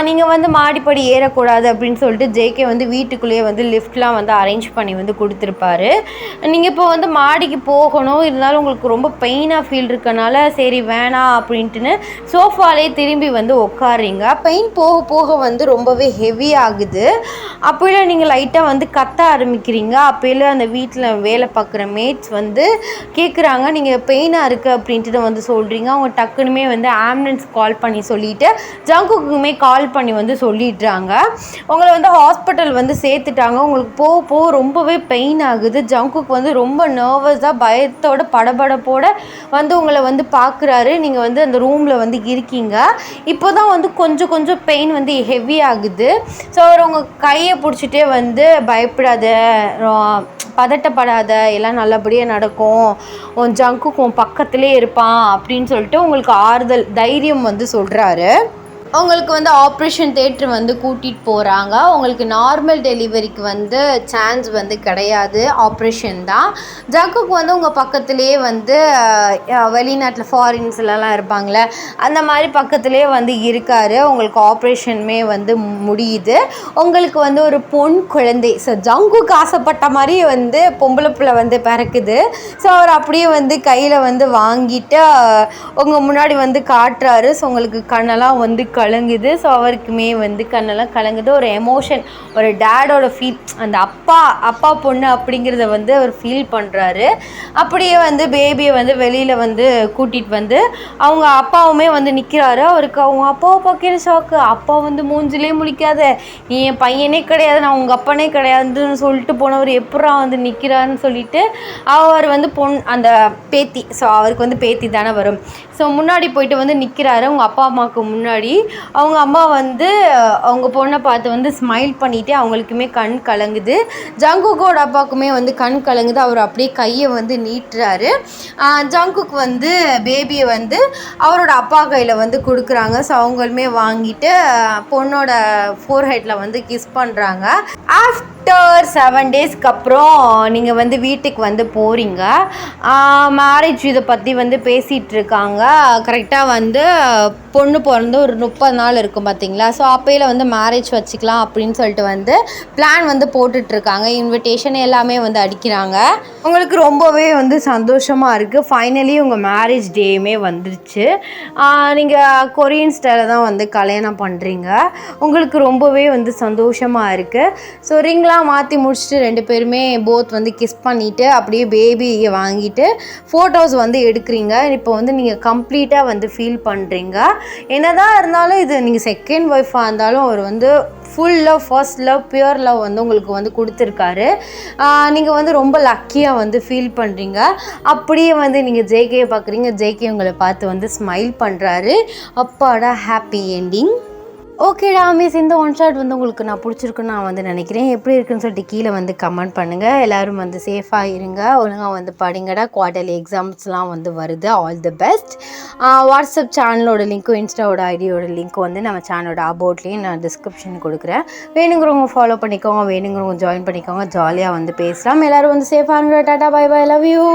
நீங்கள் வந்து மாடிப்படி ஏறக்கூடாது அப்படின்னு சொல்லிட்டு ஜேகே வந்து வீட்டுக்குள்ளேயே வந்து லிஃப்ட்லாம் வந்து அரேஞ்ச் பண்ணி வந்து கொடுத்துருப்பாரு. நீங்கள் இப்போ வந்து மாடிக்கு போகணும், இருந்தாலும் உங்களுக்கு ரொம்ப பெயினாக ஃபீல் இருக்கனால சரி வேணாம் அப்படின்ட்டுன்னு சோஃபாலே திரும்பி வந்து உட்காடுறீங்க. பெயின் போக போக வந்து ரொம்பவே ஹெவி ஆகுது. அப்போல நீங்கள் லைட்டாக வந்து கத்த ஆரம்பிக்கிறீங்க. அப்போல அந்த வீட்டில் வேலை பார்க்குற மேட்ஸ் வந்து கேட்குறாங்க நீங்கள் பெயினாக இருக்குது அப்படின்ட்டு வந்து சொல்கிறீங்க. அவங்க டக்குனுமே வந்து ஆம்புலன்ஸ் கால் பண்ணி சொல்லிவிட்டு ஜங்குக்குமே கால் பண்ணி வந்து சொல்லிடுறாங்க. உங்களை வந்து ஹாஸ்பிட்டல் வந்து சேர்த்துட்டாங்க. உங்களுக்கு போக ரொம்பவே பெயின் ஆகுது. ஜங்குக்கு வந்து ரொம்ப நர்வஸாக பயத்தோட படபடப்போட வந்து உங்களை வந்து பார்க்குறாரு. நீங்கள் வந்து அந்த ரூமில் வந்து இருக்கீங்க. இப்போ தான் வந்து கொஞ்சம் பெயின் வந்து ஹெவி ஆகுது. ஸோ அவர் உங்கள் கையை பிடிச்சிட்டே வந்து பயப்படாத, பதட்டப்படாத, எல்லாம் நல்லபடியாக நடக்கும், உன் ஜங்குக்கு உன் பக்கத்திலே இருப்பான் அப்படின்னு சொல்லிட்டு உங்களுக்கு ஆறுதல் தைரியம் வந்து சொல்கிறாரு. உங்களுக்கு வந்து ஆப்ரேஷன் தேட்டர் வந்து கூட்டிகிட்டு போகிறாங்க. உங்களுக்கு நார்மல் டெலிவரிக்கு வந்து சான்ஸ் வந்து கிடையாது, ஆப்ரேஷன் தான். ஜங்குக்கு வந்து உங்கள் பக்கத்துலேயே வந்து வெளிநாட்டில் ஃபாரின்ஸ்லலாம் இருப்பாங்களே அந்த மாதிரி பக்கத்துலேயே வந்து இருக்கார். உங்களுக்கு ஆப்ரேஷனுமே வந்து முடியுது. உங்களுக்கு வந்து ஒரு பொன் குழந்தை, ஸோ ஜங்குக்கு ஆசைப்பட்ட மாதிரி வந்து பொம்பளை பிள்ளை வந்து பிறக்குது. ஸோ அவர் அப்படியே வந்து கையில் வந்து வாங்கிட்டு உங்கள் முன்னாடி வந்து காட்டுறாரு. ஸோ உங்களுக்கு கண்ணெல்லாம் வந்து கலங்குது. ஸோ அவருக்குமே வந்து கண்ணெல்லாம் கலங்குது. ஒரு எமோஷன், ஒரு டேடோட ஃபீல், அந்த அப்பா பொண்ணு அப்படிங்கிறத வந்து அவர் ஃபீல் பண்ணுறாரு. அப்படியே வந்து பேபியை வந்து வெளியில் வந்து கூட்டிகிட்டு வந்து அவங்க அப்பாவுமே வந்து நிற்கிறாரு. அவருக்கு அவங்க அப்பாவை பார்க்கிற ஷாக்கு. அப்பா வந்து மூஞ்சிலே முழிக்காத, நீ என் பையனே கிடையாது, நான் உங்கள் அப்பனே கிடையாதுன்னு சொல்லிட்டு போனவர் எப்படா வந்து நிற்கிறாருன்னு சொல்லிட்டு அவர் வந்து அந்த பேத்தி, ஸோ அவருக்கு வந்து பேத்தி தானே வரும், ஸோ முன்னாடி போயிட்டு வந்து நிற்கிறாரு உங்கள் அப்பா அம்மாவுக்கு முன்னாடி. அவங்க அம்மா வந்து அவங்க பொண்ணை பார்த்து வந்து ஸ்மைல் பண்ணிவிட்டு அவங்களுக்குமே கண் கலங்குது. ஜங்குக்கோட அப்பாவுக்குமே வந்து கண் கலங்குது. அவர் அப்படியே கையை வந்து நீட்டுறாரு. ஜங்குக்கு வந்து பேபியை வந்து அவரோட அப்பா கையில் வந்து கொடுக்குறாங்க. ஸோ அவங்களுமே வாங்கிட்டு பொண்ணோட ஃபோர்ஹெட்டில் வந்து கிஸ் பண்ணுறாங்க. ஆஃப்டர் 7 daysக்கு அப்புறம் நீங்கள் வந்து வீட்டுக்கு வந்து போகிறீங்க. மேரேஜ் இதை பற்றி வந்து பேசிகிட்டு இருக்காங்க. கரெக்டாக வந்து பொண்ணு பிறந்து ஒரு 30 நாள் இருக்கும் பார்த்தீங்களா. ஸோ அப்போயில் வந்து மேரேஜ் வச்சுக்கலாம் அப்படின்னு சொல்லிட்டு வந்து பிளான் வந்து போட்டுட்ருக்காங்க. இன்விடேஷன் எல்லாமே வந்து அடிக்கிறாங்க. உங்களுக்கு ரொம்பவே வந்து சந்தோஷமாக இருக்குது. ஃபைனலி உங்கள் மேரேஜ் டேயுமே வந்துருச்சு. நீங்கள் கொரியன் ஸ்டைலில் தான் வந்து கல்யாணம் பண்ணுறீங்க. உங்களுக்கு ரொம்பவே வந்து சந்தோஷமாக இருக்குது. ஸோ ரிங்லாம் ட்ரெஸ்லாம் மாற்றி முடிச்சுட்டு 2 பேருமே போத் வந்து கிஸ் பண்ணிவிட்டு அப்படியே பேபியை வாங்கிட்டு ஃபோட்டோஸ் வந்து எடுக்கிறீங்க. இப்போ வந்து நீங்கள் கம்ப்ளீட்டாக வந்து ஃபீல் பண்ணுறீங்க. என்னதான் இருந்தாலும் இது நீங்கள் செகண்ட் ஒய்ஃபாக இருந்தாலும் அவர் வந்து full love, first love, pure love வந்து உங்களுக்கு வந்து கொடுத்துருக்காரு. நீங்கள் வந்து ரொம்ப லக்கியாக வந்து ஃபீல் பண்ணுறீங்க. அப்படியே வந்து நீங்கள் ஜேகேயை பார்க்குறீங்க. ஜேகே உங்களை பார்த்து வந்து ஸ்மைல் பண்ணுறாரு. அப்பாடா, ஹாப்பி என்டிங். ஓகேடா மிஸ், இந்த ஒன் ஷாட் வந்து உங்களுக்கு நான் பிடிச்சிருக்குன்னு நான் வந்து நினைக்கிறேன். எப்படி இருக்குன்னு சொல்லிட்டு கீழே வந்து கமெண்ட் பண்ணுங்கள். எல்லோரும் வந்து சேஃபாக இருங்க, ஒழுங்காக வந்து படிங்கடா. குவார்டர்லி எக்ஸாம்ஸ்லாம் வந்து வருது. All the best. வாட்ஸ்அப் சேனலோட லிங்க்கும் இன்ஸ்டாவோட ஐடியோட லிங்க்கும் வந்து நம்ம சேனலோட அபவுட்லேயும் நான் டிஸ்கிரிப்ஷன் கொடுக்குறேன். வேணுங்கிறவங்க ஃபாலோ பண்ணிக்கோங்க, வேணுங்கிறவங்க ஜாயின் பண்ணிக்கோங்க. ஜாலியாக வந்து பேசலாம். எல்லோரும் வந்து சேஃபாக இருங்க. Tata, bye bye, love you.